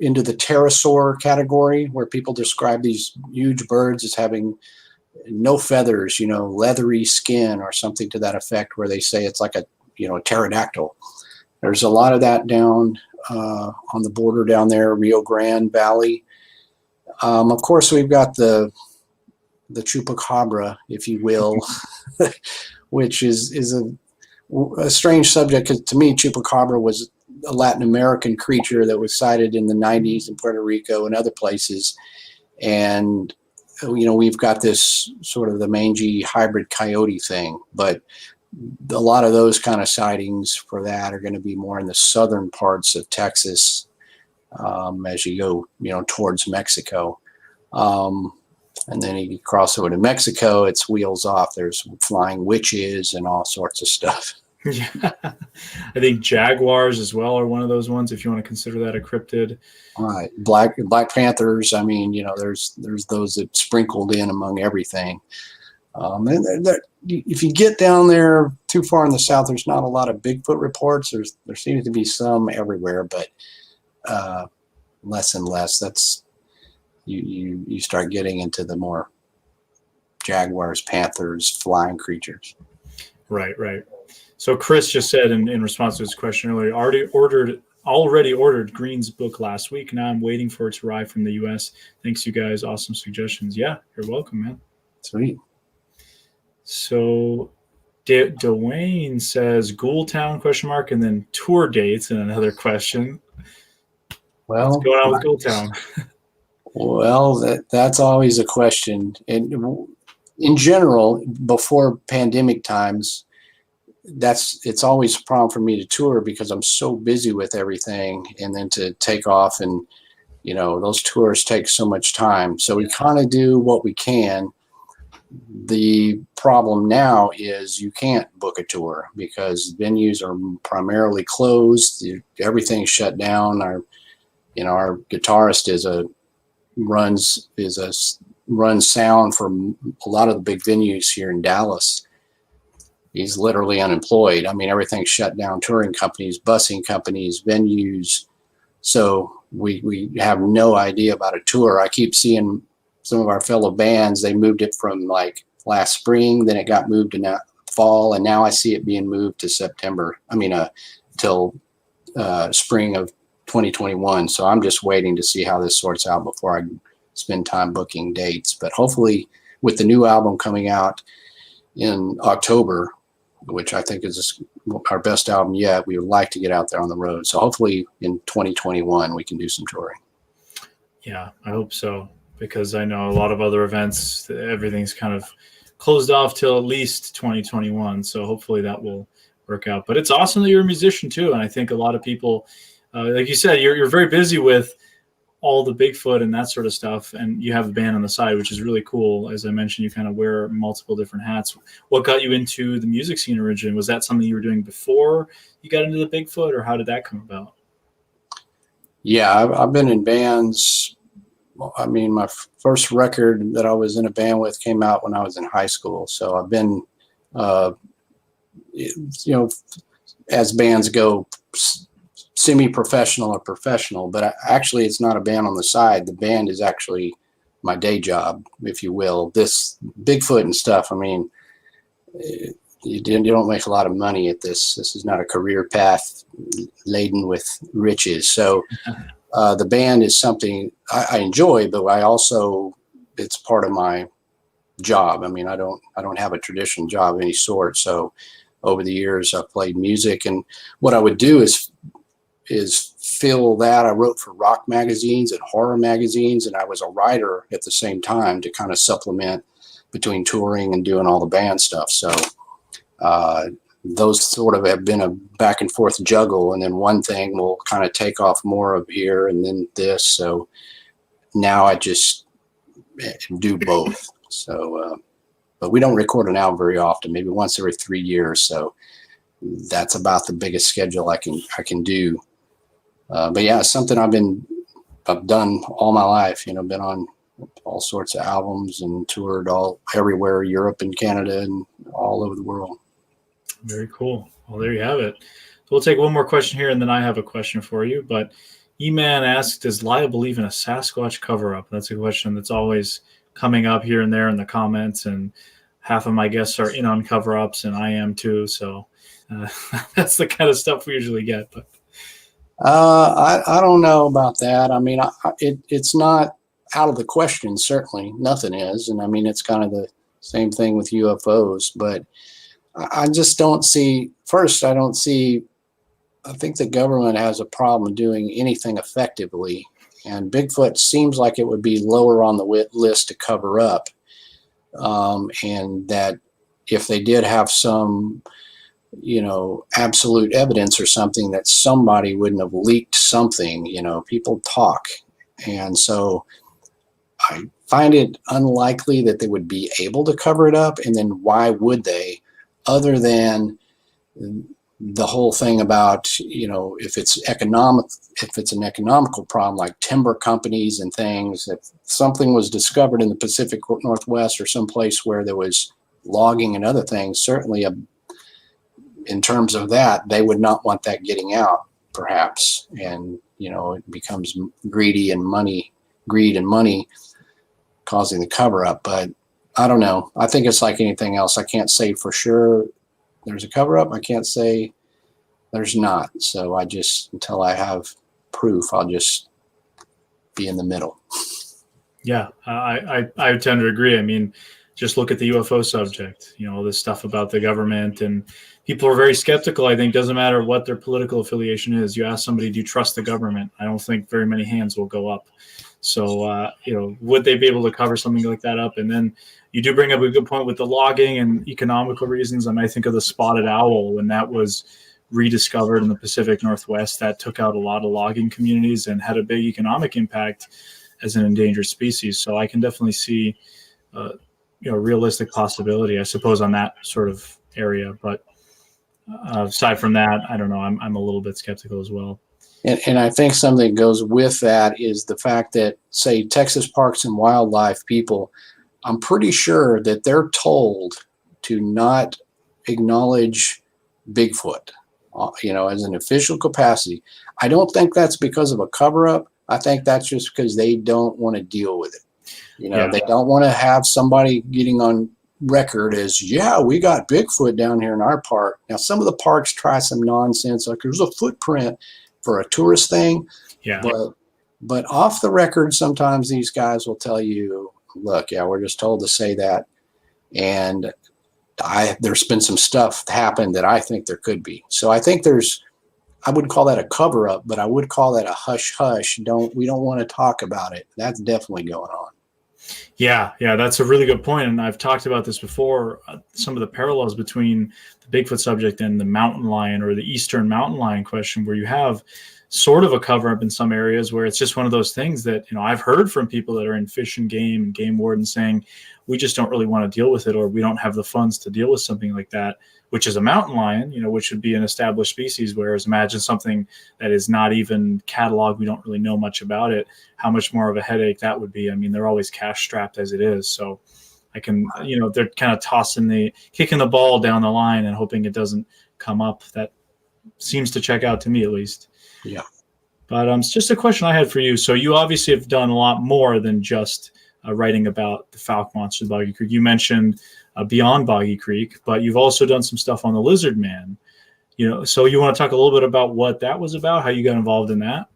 into the pterosaur category, where people describe these huge birds as having no feathers, leathery skin or something to that effect, where they say it's like a pterodactyl. There's a lot of that down on the border down there, Rio Grande Valley. Of course, we've got the chupacabra, if you will, which is a strange subject, because to me, chupacabra was a Latin American creature that was sighted in the 90s in Puerto Rico and other places. And, we've got this sort of the mangy hybrid coyote thing, but a lot of those kind of sightings for that are going to be more in the southern parts of Texas as you go, towards Mexico. And then you cross over to Mexico, it's wheels off. There's flying witches and all sorts of stuff. Yeah, I think jaguars as well are one of those ones, if you want to consider that a cryptid. Right, Black Panthers. I mean, there's those that sprinkled in among everything. And if you get down there too far in the south, there's not a lot of Bigfoot reports. There seems to be some everywhere, but less and less. That's you start getting into the more jaguars, panthers, flying creatures. Right. So Chris just said in response to his question earlier, already ordered Green's book last week. Now I'm waiting for it to arrive from the U.S. Thanks, you guys. Awesome suggestions. Yeah, you're welcome, man. Sweet. So Dwayne says Ghoultown ? And then tour dates and another question. Well, what's going on with Ghoultown? Well, that's always a question. And in general, before pandemic times, it's always a problem for me to tour because I'm so busy with everything, and then to take off and those tours take so much time. So we kind of do what we can. The problem now is you can't book a tour because venues are primarily closed. Everything's shut down. Our guitarist runs sound for a lot of the big venues here in Dallas. He's literally unemployed. I mean, everything's shut down. Touring companies, busing companies, venues. So we have no idea about a tour. I keep seeing some of our fellow bands, they moved it from like last spring, then it got moved to now fall, and now I see it being moved to September. Till spring of 2021. So I'm just waiting to see how this sorts out before I spend time booking dates. But hopefully with the new album coming out in October, which I think is our best album yet, we would like to get out there on the road. So hopefully in 2021 we can do some touring. Yeah, I hope so, because I know a lot of other events, everything's kind of closed off till at least 2021. So hopefully that will work out. But it's awesome that you're a musician too. And I think a lot of people, like you said, you're very busy with all the Bigfoot and that sort of stuff, and you have a band on the side, which is really cool. As I mentioned, you kind of wear multiple different hats. What got you into the music scene originally? Was that something you were doing before you got into the Bigfoot, or how did that come about? Yeah, I've been in bands. I mean, my first record that I was in a band with came out when I was in high school. So I've been, as bands go, semi-professional or professional, but actually it's not a band on the side. The band is actually my day job, if you will. This Bigfoot and stuff, I mean, you don't make a lot of money at this. This is not a career path laden with riches. So the band is something I enjoy, but it's part of my job. I mean, I don't have a traditional job of any sort. So over the years I've played music, and what I would do is fill that. I wrote for rock magazines and horror magazines, and I was a writer at the same time to kind of supplement between touring and doing all the band stuff. So those sort of have been a back and forth juggle, and then one thing will kind of take off more of here and then this. So now I just do both. So, but we don't record an album very often, maybe once every 3 years. So that's about the biggest schedule I can do. But yeah, it's something I've done all my life, been on all sorts of albums and toured everywhere, Europe and Canada and all over the world. Very cool. Well, there you have it. So we'll take one more question here, and then I have a question for you. But E-Man asked, does Lyle believe in a Sasquatch cover-up? That's a question that's always coming up here and there in the comments, and half of my guests are in on cover-ups, and I am too. So that's the kind of stuff we usually get. But I don't know about that. I mean, it's not out of the question. Certainly nothing is. And I mean, it's kind of the same thing with UFOs, but I just don't see, I think the government has a problem doing anything effectively, and Bigfoot seems like it would be lower on the list to cover up. And that if they did have some, absolute evidence or something, that somebody wouldn't have leaked something. People talk. And so I find it unlikely that they would be able to cover it up. And then why would they, other than the whole thing about, if it's an economical problem, like timber companies and things, if something was discovered in the Pacific Northwest or someplace where there was logging and other things, certainly in terms of that, they would not want that getting out, perhaps. And, it becomes greed and money causing the cover up. But I don't know. I think it's like anything else. I can't say for sure there's a cover up. I can't say there's not. So until I have proof, I'll just be in the middle. Yeah, I tend to agree. I mean, just look at the UFO subject, this stuff about the government, and people are very skeptical. I think doesn't matter what their political affiliation is. You ask somebody, do you trust the government? I don't think very many hands will go up. So, would they be able to cover something like that up? And then you do bring up a good point with the logging and economical reasons. And I think of the spotted owl when that was rediscovered in the Pacific Northwest that took out a lot of logging communities and had a big economic impact as an endangered species. So I can definitely see, realistic possibility, I suppose, on that sort of area. But aside from that, I don't know. I'm a little bit skeptical as well. And I think something that goes with that is the fact that, say, Texas Parks and Wildlife people, I'm pretty sure that they're told to not acknowledge Bigfoot, as an official capacity. I don't think that's because of a cover-up. I think that's just because they don't want to deal with it. They don't want to have somebody getting on record as, yeah, we got Bigfoot down here in our park. Now, some of the parks try some nonsense, like there's a footprint for a tourist thing. Yeah. But off the record, sometimes these guys will tell you, look, yeah, we're just told to say that. And there's been some stuff happen that I think there could be. So I think I wouldn't call that a cover up, but I would call that a hush hush. We don't want to talk about it. That's definitely going on. Yeah, that's a really good point. And I've talked about this before, some of the parallels between the Bigfoot subject and the mountain lion or the eastern mountain lion question, where you have sort of a cover up in some areas where it's just one of those things that, I've heard from people that are in fish and game wardens saying, we just don't really want to deal with it, or we don't have the funds to deal with something like that, which is a mountain lion, which would be an established species. Whereas imagine something that is not even cataloged. We don't really know much about it. How much more of a headache that would be. I mean, they're always cash strapped as it is. So I can, they're kind of kicking the ball down the line and hoping it doesn't come up. That seems to check out to me, at least. Yeah. But it's just a question I had for you. So you obviously have done a lot more than just writing about the Falc monster, Boggy Creek. You mentioned Beyond Boggy Creek, but you've also done some stuff on the Lizard Man. So you want to talk a little bit about what that was about, how you got involved in that?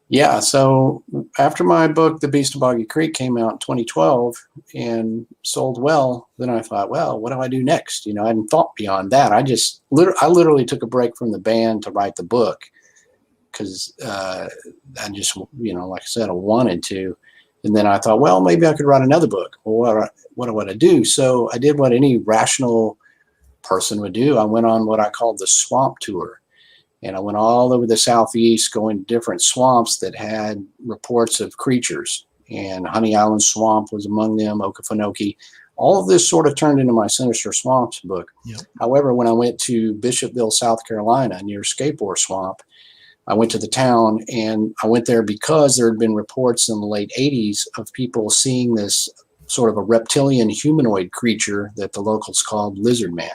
Yeah. So after my book, The Beast of Boggy Creek, came out in 2012 and sold well, then I thought, well, what do I do next? I hadn't thought beyond that. I literally took a break from the band to write the book because I just, like I said, I wanted to. And then I thought, well, maybe I could write another book. Well, what do I do? So I did what any rational person would do. I went on what I called the swamp tour. And I went all over the Southeast, going to different swamps that had reports of creatures. And Honey Island Swamp was among them, Okefenokee. All of this sort of turned into my Sinister Swamps book. Yep. However, when I went to Bishopville, South Carolina, near Skateboard Swamp, I went to the town, and I went there because there had been reports in the late 80s of people seeing this sort of a reptilian humanoid creature that the locals called Lizard Man.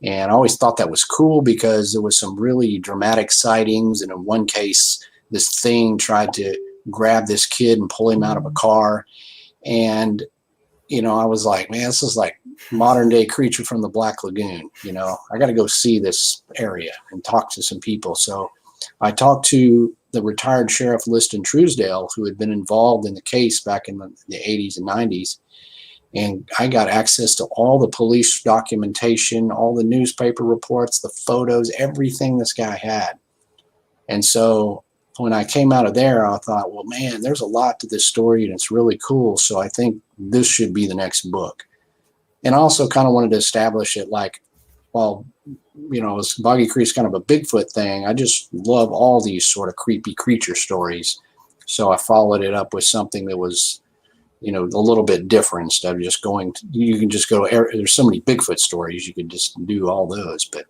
And I always thought that was cool because there was some really dramatic sightings. And in one case, this thing tried to grab this kid and pull him out of a car. And, I was like, man, this is like modern day Creature from the Black Lagoon. I got to go see this area and talk to some people. So I talked to the retired Sheriff Liston Truesdale, who had been involved in the case back in the 80s and 90s. And I got access to all the police documentation, all the newspaper reports, the photos, everything this guy had. And so when I came out of there, I thought, well, man, there's a lot to this story and it's really cool. So I think this should be the next book. And I also kind of wanted to establish it like, well, Boggy Creek's kind of a Bigfoot thing. I just love all these sort of creepy creature stories. So I followed it up with something that was, a little bit different instead of just you can just go, there's so many Bigfoot stories, you could just do all those. But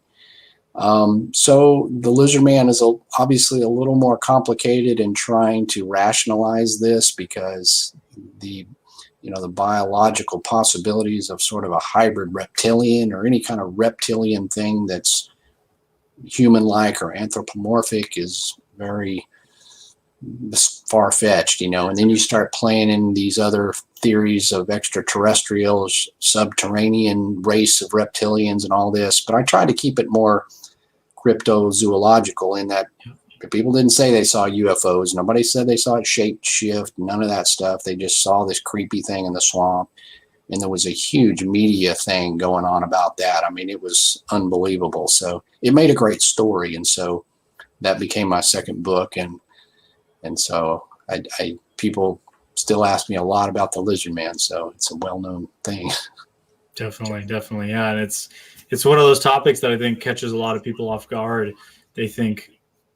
so the Lizard Man is obviously a little more complicated in trying to rationalize this because the biological possibilities of sort of a hybrid reptilian or any kind of reptilian thing that's human-like or anthropomorphic is very far-fetched, and then you start playing in these other theories of extraterrestrials, subterranean race of reptilians and all this. But I try to keep it more cryptozoological in that people didn't say they saw UFOs. Nobody said they saw it shape shift, none of that stuff. They just saw this creepy thing in the swamp. And there was a huge media thing going on about that. I mean, it was unbelievable. So it made a great story. And so that became my second book. And so people still ask me a lot about the Lizard Man. So it's a well-known thing. Definitely. Yeah. And it's one of those topics that I think catches a lot of people off guard. They think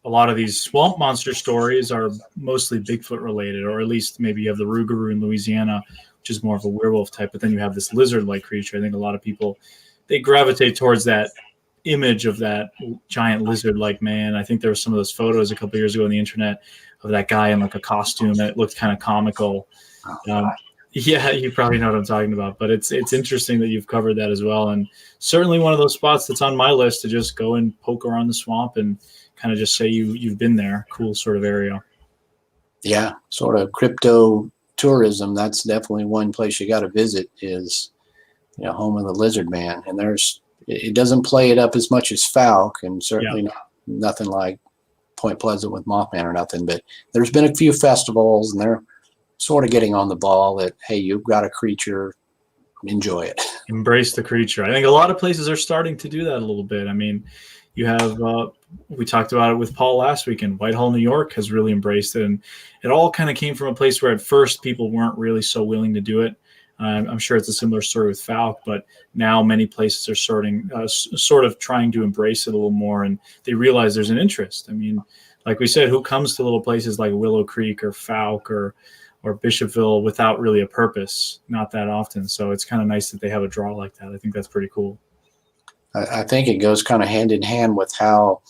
a lot of these swamp monster stories are mostly Bigfoot related, or at least maybe you have the Rougarou in Louisiana, which is more of a werewolf type, but then you have this lizard-like creature. I think a lot of people, they gravitate towards that image of that giant lizard-like man. I think there were some of those photos a couple of years ago on the internet of that guy in like a costume that looked kind of comical. Yeah, you probably know what I'm talking about, but it's interesting that you've covered that as well, and certainly one of those spots that's on my list to just go and poke around the swamp and kind of just say you've been there. Cool sort of area. Yeah, sort of crypto tourism. That's definitely one place you got to visit. Is home of the lizard man, and it doesn't play it up as much as Falc, and certainly nothing like Point Pleasant with Mothman or nothing. But there's been a few festivals, and they're sort of getting on the ball that, hey, you've got a creature, enjoy it. Embrace the creature. I think a lot of places are starting to do that a little bit. I mean, you have we talked about it with Paul last weekend. Whitehall, New York has really embraced it, and it all kind of came from a place where at first people weren't really so willing to do it. I'm sure it's a similar story with Falc, but now many places are sort of trying to embrace it a little more, and they realize there's an interest. I mean, like we said, who comes to little places like Willow Creek or Falc or Bishopville without really a purpose? Not that often. So it's kind of nice that they have a draw like that. I think that's pretty cool. I think it goes kind of hand in hand with how,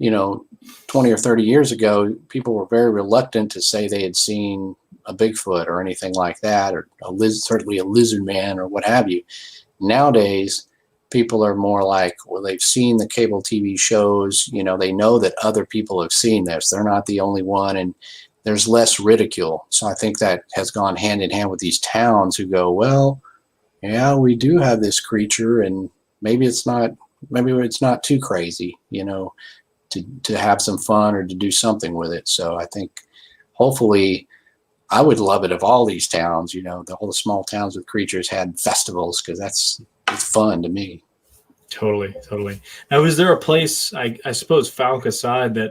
20 or 30 years ago, people were very reluctant to say they had seen a Bigfoot or anything like that, or certainly a lizard man or what have you. Nowadays, people are more like, well, they've seen the cable TV shows, they know that other people have seen this. They're not the only one, and there's less ridicule. So I think that has gone hand in hand with these towns who go, well, yeah, we do have this creature, and maybe it's not too crazy, to have some fun or to do something with it. So I think hopefully I would love it if all these towns, all the small towns with creatures had festivals, because it's fun to me. Totally. Now, is there a place, I suppose Falc aside, that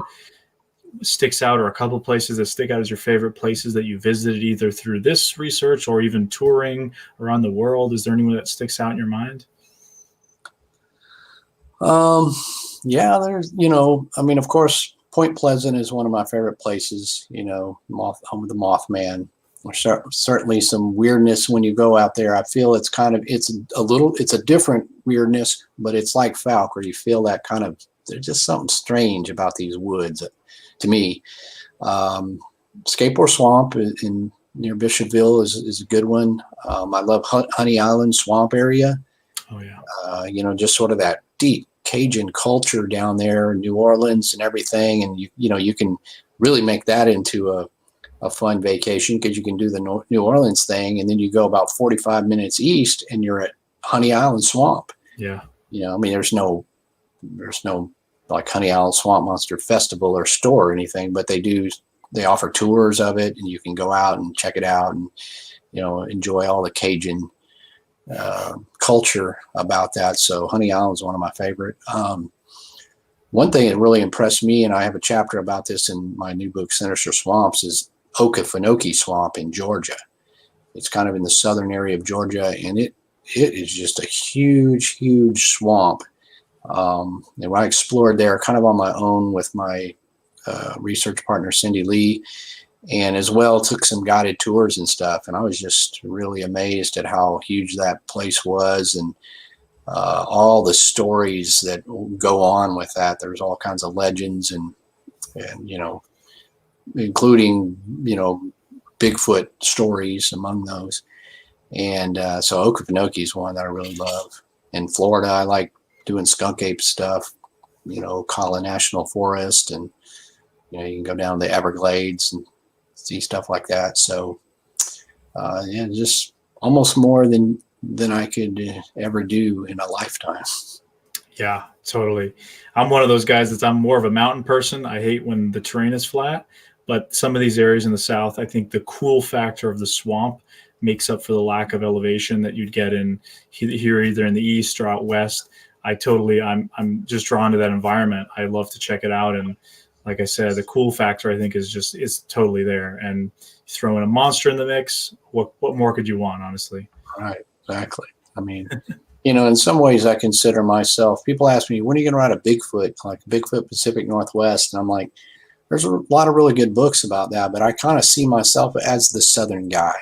sticks out, or a couple places that stick out as your favorite places that you visited either through this research or even touring around the world? Is there anyone that sticks out in your mind? Yeah, there's, of course, Point Pleasant is one of my favorite places, home of the Mothman. There's certainly some weirdness when you go out there. I feel it's a different weirdness, but it's like Falc, where you feel that kind of, there's just something strange about these woods to me. Skateboard Swamp near Bishopville is a good one. I love Honey Island Swamp area. Oh yeah. Just sort of that deep Cajun culture down there in New Orleans and everything. And you can really make that into a fun vacation, because you can do the New Orleans thing, and then you go about 45 minutes east and you're at Honey Island Swamp. Yeah. There's no like Honey Island Swamp Monster Festival or store or anything, but they offer tours of it, and you can go out and check it out and, enjoy all the Cajun culture about that. So Honey Island is one of my favorite. One thing that really impressed me, and I have a chapter about this in my new book, Sinister Swamps, is Okefenokee Swamp in Georgia. It's kind of in the southern area of Georgia, and it is just a huge swamp. And when I explored there kind of on my own with my research partner, Cindy Lee, and as well took some guided tours and stuff. And I was just really amazed at how huge that place was, and all the stories that go on with that. There's all kinds of legends and including, Bigfoot stories among those. And so Okefenokee is one that I really love. In Florida, I like doing skunk ape stuff, Collin National Forest, and, you can go down the Everglades and see stuff like that. So, just almost more than I could ever do in a lifetime. Yeah, totally. I'm one of those guys I'm more of a mountain person. I hate when the terrain is flat, but some of these areas in the South, I think the cool factor of the swamp makes up for the lack of elevation that you'd get in here, either in the East or out West. I'm just drawn to that environment. I love to check it out. And like I said, the cool factor, I think, is totally there. And throw in a monster in the mix. What more could you want, honestly? Right. Exactly. I mean, in some ways I consider myself, people ask me, when are you going to write a Bigfoot, like Bigfoot Pacific Northwest? And I'm like, there's a lot of really good books about that, but I kind of see myself as the Southern guy,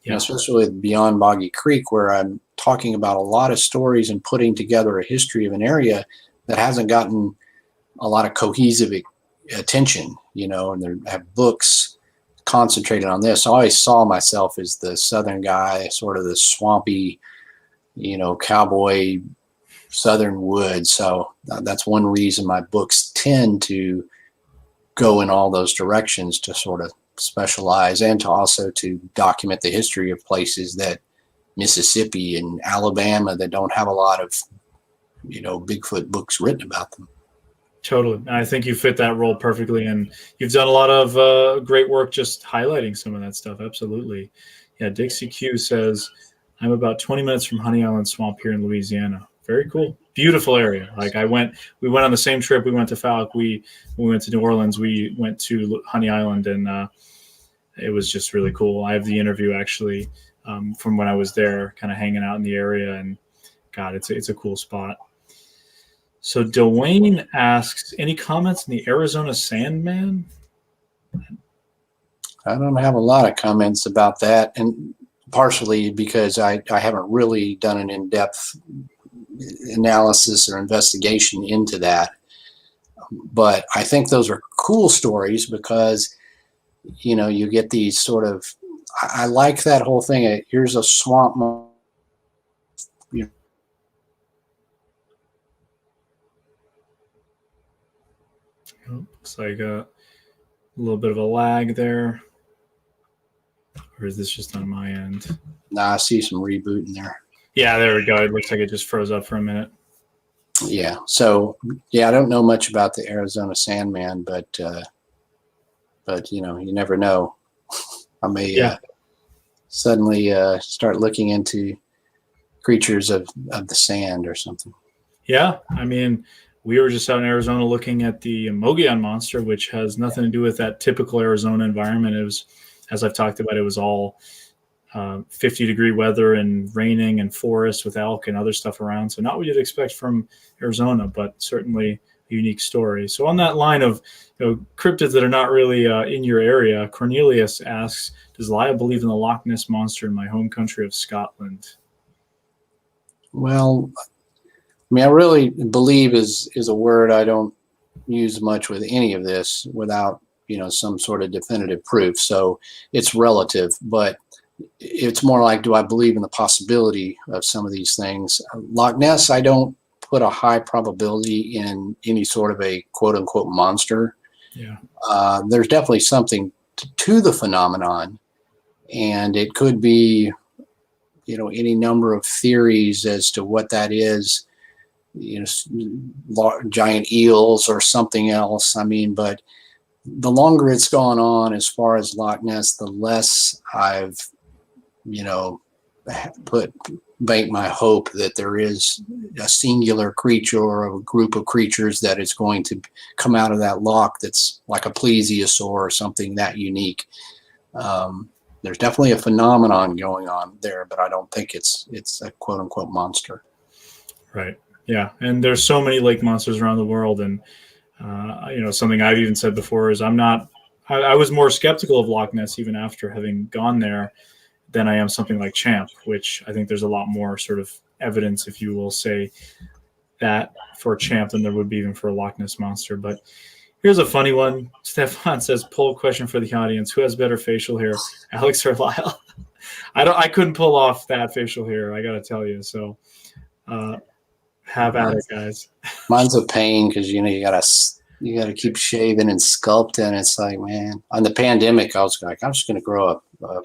especially with Beyond Boggy Creek, where I'm talking about a lot of stories and putting together a history of an area that hasn't gotten a lot of cohesive attention, and they have books concentrated on this. So I always saw myself as the Southern guy, sort of the swampy, cowboy Southern woods. So that's one reason my books tend to go in all those directions, to sort of specialize and to also to document the history of places that Mississippi and Alabama that don't have a lot of, Bigfoot books written about them. Totally. I think you fit that role perfectly, and you've done a lot of great work just highlighting some of that stuff. Absolutely. Yeah, Dixie Q says, I'm about 20 minutes from Honey Island Swamp here in Louisiana. Very cool. Beautiful area. Like we went on the same trip. We went to Falc. We went to New Orleans. We went to Honey Island, and it was just really cool. I have the interview actually from when I was there, kind of hanging out in the area, and God, it's a cool spot. So Dwayne asks, any comments on the Arizona Sandman? I don't have a lot of comments about that, and partially because I haven't really done an in-depth analysis or investigation into that. But I think those are cool stories because, you get these sort of, I like that whole thing. Here's a swamp. Looks like a little bit of a lag there. Or is this just on my end? Nah, I see some rebooting there. Yeah, there we go. It looks like it just froze up for a minute. Yeah. So, I don't know much about the Arizona Sandman, but you never know. I may suddenly start looking into creatures of the sand or something. Yeah. I mean, we were just out in Arizona looking at the Mogollon Monster, which has nothing to do with that typical Arizona environment. It was, as I've talked about, it was all 50-degree weather and raining and forest with elk and other stuff around. So not what you'd expect from Arizona, but certainly a unique story. So on that line of cryptids that are not really in your area, Cornelius asks, does Lyle believe in the Loch Ness Monster in my home country of Scotland? Well, I really believe is a word I don't use much with any of this without, some sort of definitive proof. So it's relative, but it's more like, do I believe in the possibility of some of these things? Loch Ness, I don't put a high probability in any sort of a quote unquote monster. Yeah. There's definitely something to the phenomenon, and it could be, any number of theories as to what that is. Giant eels or something else. But the longer it's gone on as far as Loch Ness, the less I've, bank my hope that there is a singular creature or a group of creatures that is going to come out of that loch that's like a plesiosaur or something that unique. There's definitely a phenomenon going on there, but I don't think it's a quote unquote monster. Right. Yeah, and there's so many lake monsters around the world, and something I've even said before is I was more skeptical of Loch Ness even after having gone there than I am something like Champ, which I think there's a lot more sort of evidence, if you will say, that for Champ than there would be even for a Loch Ness Monster. But here's a funny one. Stefan says, poll question for the audience: who has better facial hair, Alex or Lyle? I couldn't pull off that facial hair, I got to tell you. So. Have at it, guys. Mine's a pain because you gotta keep shaving and sculpting. It's like, man, on the pandemic, I was like, I'm just gonna grow a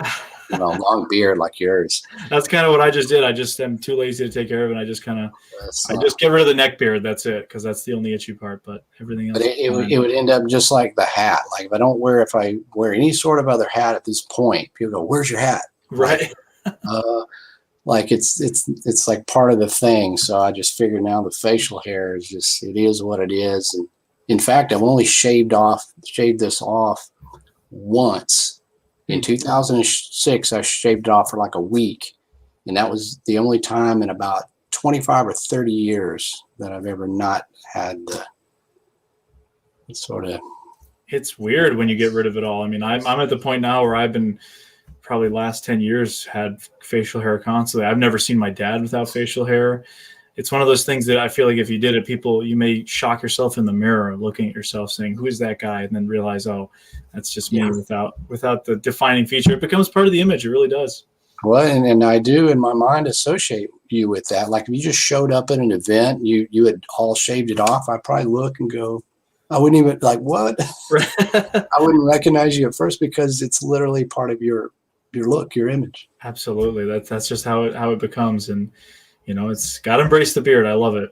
long beard like yours. That's kind of what I just did. I just am too lazy to take care of it. I just get rid of the neck beard. That's it, because that's the only itchy part. But everything else. But it would end up just like the hat. Like if I wear any sort of other hat at this point, people go, "Where's your hat?" Right. Like it's like part of the thing. So I just figured now the facial hair is just, it is what it is. And in fact, I've only shaved this off once. In 2006, I shaved it off for like a week. And that was the only time in about 25 or 30 years that I've ever not had the sort of. It's weird when you get rid of it all. I mean, I'm at the point now where I've been probably last 10 years had facial hair constantly. I've never seen my dad without facial hair. It's one of those things that I feel like if you did it, you may shock yourself in the mirror looking at yourself saying, who is that guy? And then realize, oh, that's just me without the defining feature. It becomes part of the image. It really does. Well, and I do in my mind associate you with that. Like if you just showed up at an event, you had all shaved it off, I'd probably look and go, I wouldn't even like, what? I wouldn't recognize you at first because it's literally part of your look, your image. Absolutely. That's just how it becomes. And, it's got to embrace the beard. I love it.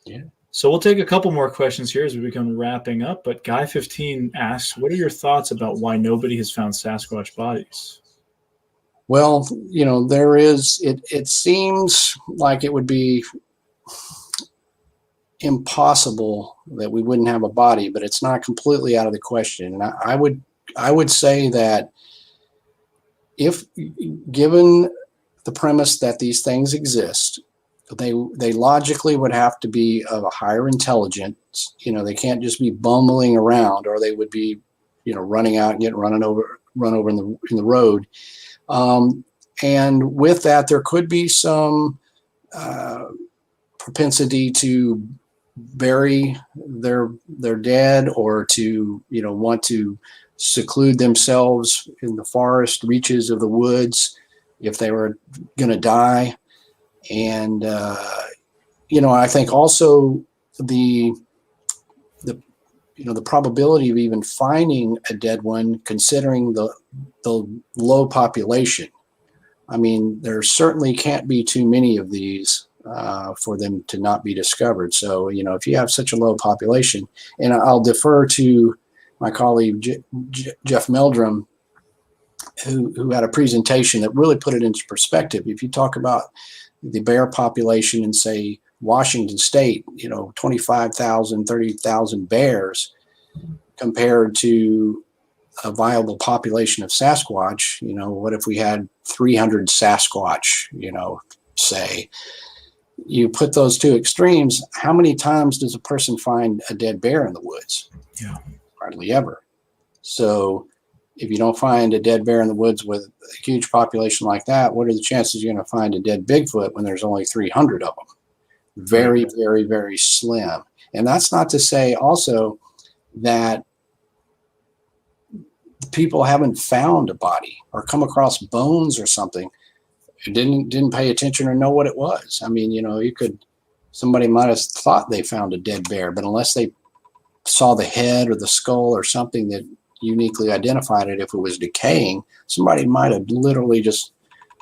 Yeah. So we'll take a couple more questions here as we become wrapping up. But Guy 15 asks, what are your thoughts about why nobody has found Sasquatch bodies? Well, there is, it seems like it would be impossible that we wouldn't have a body, but it's not completely out of the question. And I would say that if given the premise that these things exist, they logically would have to be of a higher intelligence. They can't just be bumbling around, or they would be, running out and getting run over in the road. And with that, there could be some propensity to bury their dead, or to want to seclude themselves in the forest reaches of the woods if they were going to die. And I think also the probability of even finding a dead one, considering the low population. I mean, there certainly can't be too many of these for them to not be discovered. So, if you have such a low population, and I'll defer to my colleague Jeff Meldrum, who had a presentation that really put it into perspective. If you talk about the bear population in, say, Washington State, 25,000, 30,000 bears compared to a viable population of Sasquatch, what if we had 300 Sasquatch, say? You put those two extremes, how many times does a person find a dead bear in the woods? Yeah. Hardly ever. So if you don't find a dead bear in the woods with a huge population like that, what are the chances you're going to find a dead Bigfoot when there's only 300 of them? Very, very, very slim. And that's not to say also that people haven't found a body or come across bones or something, didn't pay attention or know what it was. I mean, somebody might have thought they found a dead bear, but unless they saw the head or the skull or something that uniquely identified it, if it was decaying, somebody might have literally just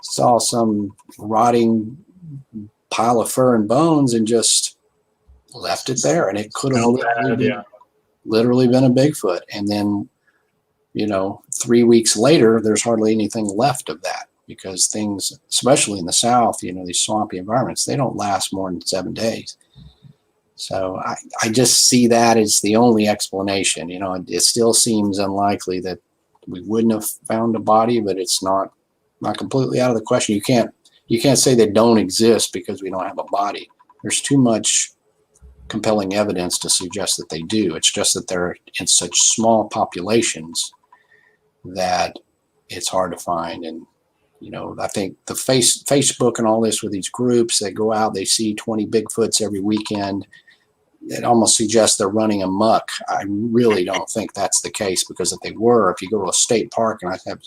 saw some rotting pile of fur and bones and just left it there, and it could have literally been a Bigfoot. And then 3 weeks later, there's hardly anything left of that, because things, especially in the South, these swampy environments, they don't last more than 7 days. So I just see that as the only explanation. It still seems unlikely that we wouldn't have found a body, but it's not completely out of the question. You can't say they don't exist because we don't have a body. There's too much compelling evidence to suggest that they do. It's just that they're in such small populations that it's hard to find. And I think the Facebook and all this, with these groups that go out, they see 20 Bigfoots every weekend. It almost suggests they're running amok. I really don't think that's the case, because if they were, if you go to a state park and I have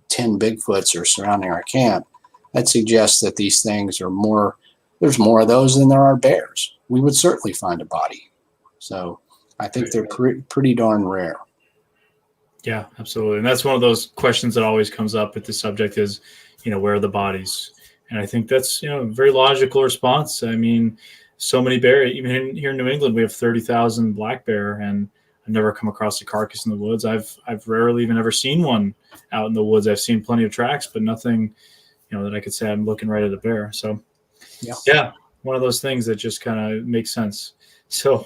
10 Bigfoots are surrounding our camp, that suggests that these things are more. There's more of those than there are bears. We would certainly find a body. So I think they're pretty darn rare. Yeah, absolutely. And that's one of those questions that always comes up with the subject is, where are the bodies? And I think that's, a very logical response. I mean, so many bear, even here in New England, we have 30,000 black bear, and I've never come across a carcass in the woods. I've rarely even ever seen one out in the woods. I've seen plenty of tracks, but nothing, that I could say I'm looking right at a bear. So yeah, one of those things that just kind of makes sense. So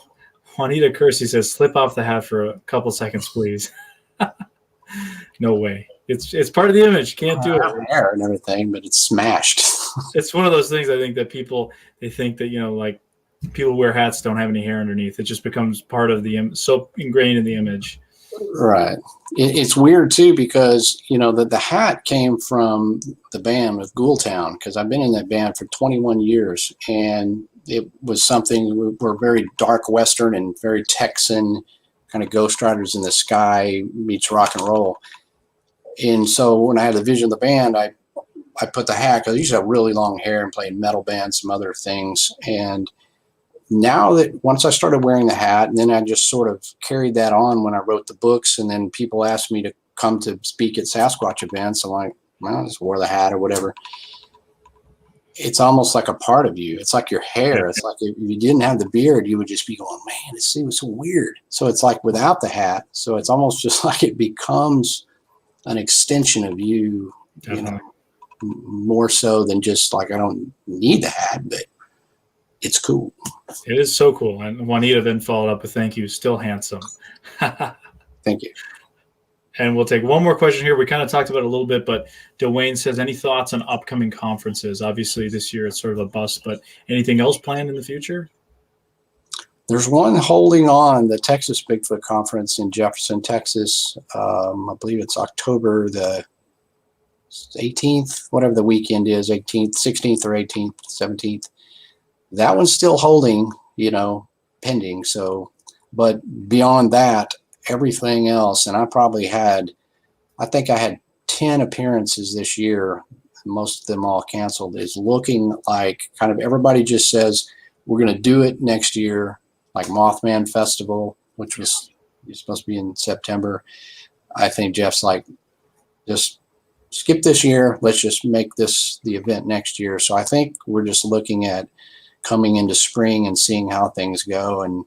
Juanita Kersey says, slip off the hat for a couple seconds, please. No way. It's part of the image. You can't do it. Hair and everything, but it's smashed. It's one of those things I think that they think that, like people wear hats don't have any hair underneath. It just becomes part of so ingrained in the image. Right. It's weird too, because the hat came from the band with Ghoultown, because I've been in that band for 21 years, and it was something, we're very dark Western and very Texan, kind of Ghost Riders in the Sky meets rock and roll. And so when I had the vision of the band, I put the hat, because I used to have really long hair and played metal bands, some other things. And now that once I started wearing the hat, and then I just sort of carried that on when I wrote the books, and then people asked me to come to speak at Sasquatch events. I'm like, well, I just wore the hat or whatever. It's almost like a part of you. It's like your hair. It's like if you didn't have the beard, you would just be going, man, it seems so weird. So it's like without the hat. So it's almost just like it becomes an extension of you, more so than just like, I don't need the hat, but it's cool. It is so cool. And Juanita then followed up with, thank you, still handsome. Thank you. And we'll take one more question here. We kind of talked about it a little bit, but Dwayne says, any thoughts on upcoming conferences? Obviously this year it's sort of a bust, but anything else planned in the future? There's one holding on, the Texas Bigfoot Conference in Jefferson, Texas. I believe it's October the 18th, whatever the weekend is, 18th, 16th or 18th, 17th. That one's still holding, pending. So, but beyond that, everything else, and I think I had 10 appearances this year, most of them all canceled, is looking like kind of everybody just says, we're going to do it next year, like Mothman Festival, which was supposed to be in September. I think Jeff's like, just skip this year. Let's just make this the event next year. So I think we're just looking at coming into spring and seeing how things go, and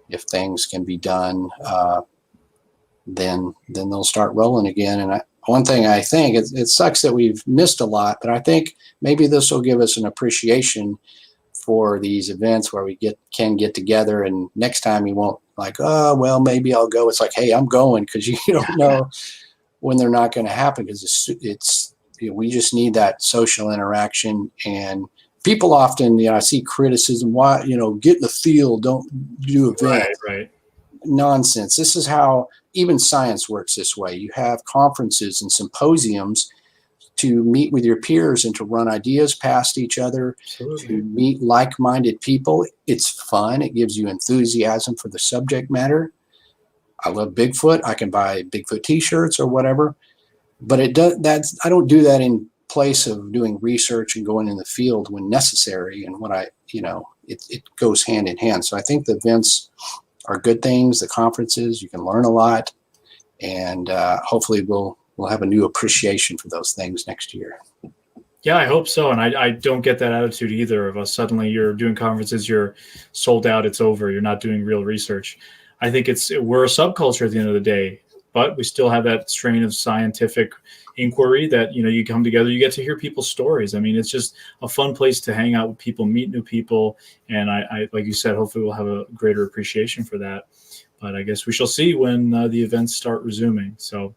if things can be done, then they'll start rolling again. And one thing I think, it sucks that we've missed a lot, but I think maybe this will give us an appreciation for these events where we can get together, and next time you won't like, oh, well, maybe I'll go. It's like, hey, I'm going, because you don't know when they're not going to happen, because it's we just need that social interaction. And people often, I see criticism, why, get in the field, don't do events. Right. Nonsense. This is how even science works this way. You have conferences and symposiums to meet with your peers and to run ideas past each other. Absolutely. To meet like-minded people. It's fun. It gives you enthusiasm for the subject matter. I love Bigfoot. I can buy Bigfoot t-shirts or whatever, but I don't do that in place of doing research and going in the field when necessary. And it goes hand in hand. So I think the events are good things. The conferences, you can learn a lot, and hopefully we'll have a new appreciation for those things next year. Yeah, I hope so. And I don't get that attitude either of us. Suddenly you're doing conferences, you're sold out, it's over. You're not doing real research. I think we're a subculture at the end of the day, but we still have that strain of scientific inquiry that, you come together, you get to hear people's stories. I mean, it's just a fun place to hang out with people, meet new people. And I like you said, hopefully we'll have a greater appreciation for that. But I guess we shall see when the events start resuming. So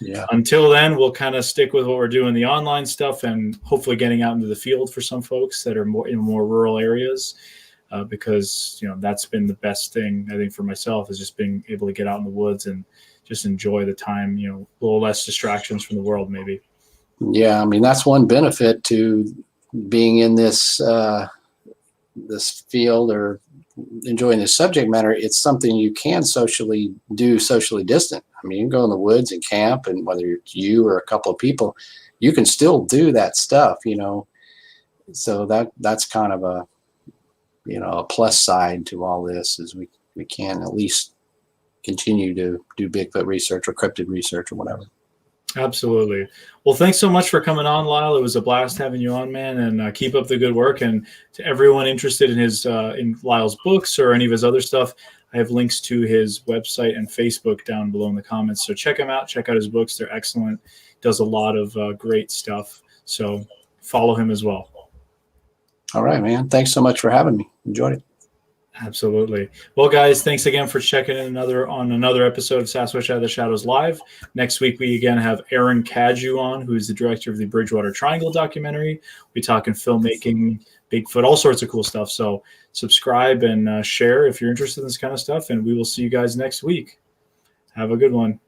yeah, until then, we'll kind of stick with what we're doing, the online stuff, and hopefully getting out into the field for some folks that are more in more rural areas. Because, that's been the best thing, I think, for myself, is just being able to get out in the woods and just enjoy the time, a little less distractions from the world, maybe. Yeah, I mean, that's one benefit to being in this field or enjoying this subject matter. It's something you can socially distant. I mean, you can go in the woods and camp, and whether it's you or a couple of people, you can still do that stuff, So that's kind of a plus side to all this, is we can at least continue to do Bigfoot research or cryptid research or whatever. Absolutely. Well, thanks so much for coming on, Lyle. It was a blast having you on, man, and keep up the good work. And to everyone interested in in Lyle's books or any of his other stuff, I have links to his website and Facebook down below in the comments. So check him out. Check out his books. They're excellent. Does a lot of great stuff. So follow him as well. All right, man. Thanks so much for having me. Enjoyed it. Absolutely. Well, guys, thanks again for checking in on another episode of Sasquatch Out of the Shadows Live. Next week, we again have Aaron Cadieux on, who's the director of the Bridgewater Triangle documentary. We're talking filmmaking, Bigfoot, all sorts of cool stuff. So subscribe and share if you're interested in this kind of stuff, and we will see you guys next week. Have a good one.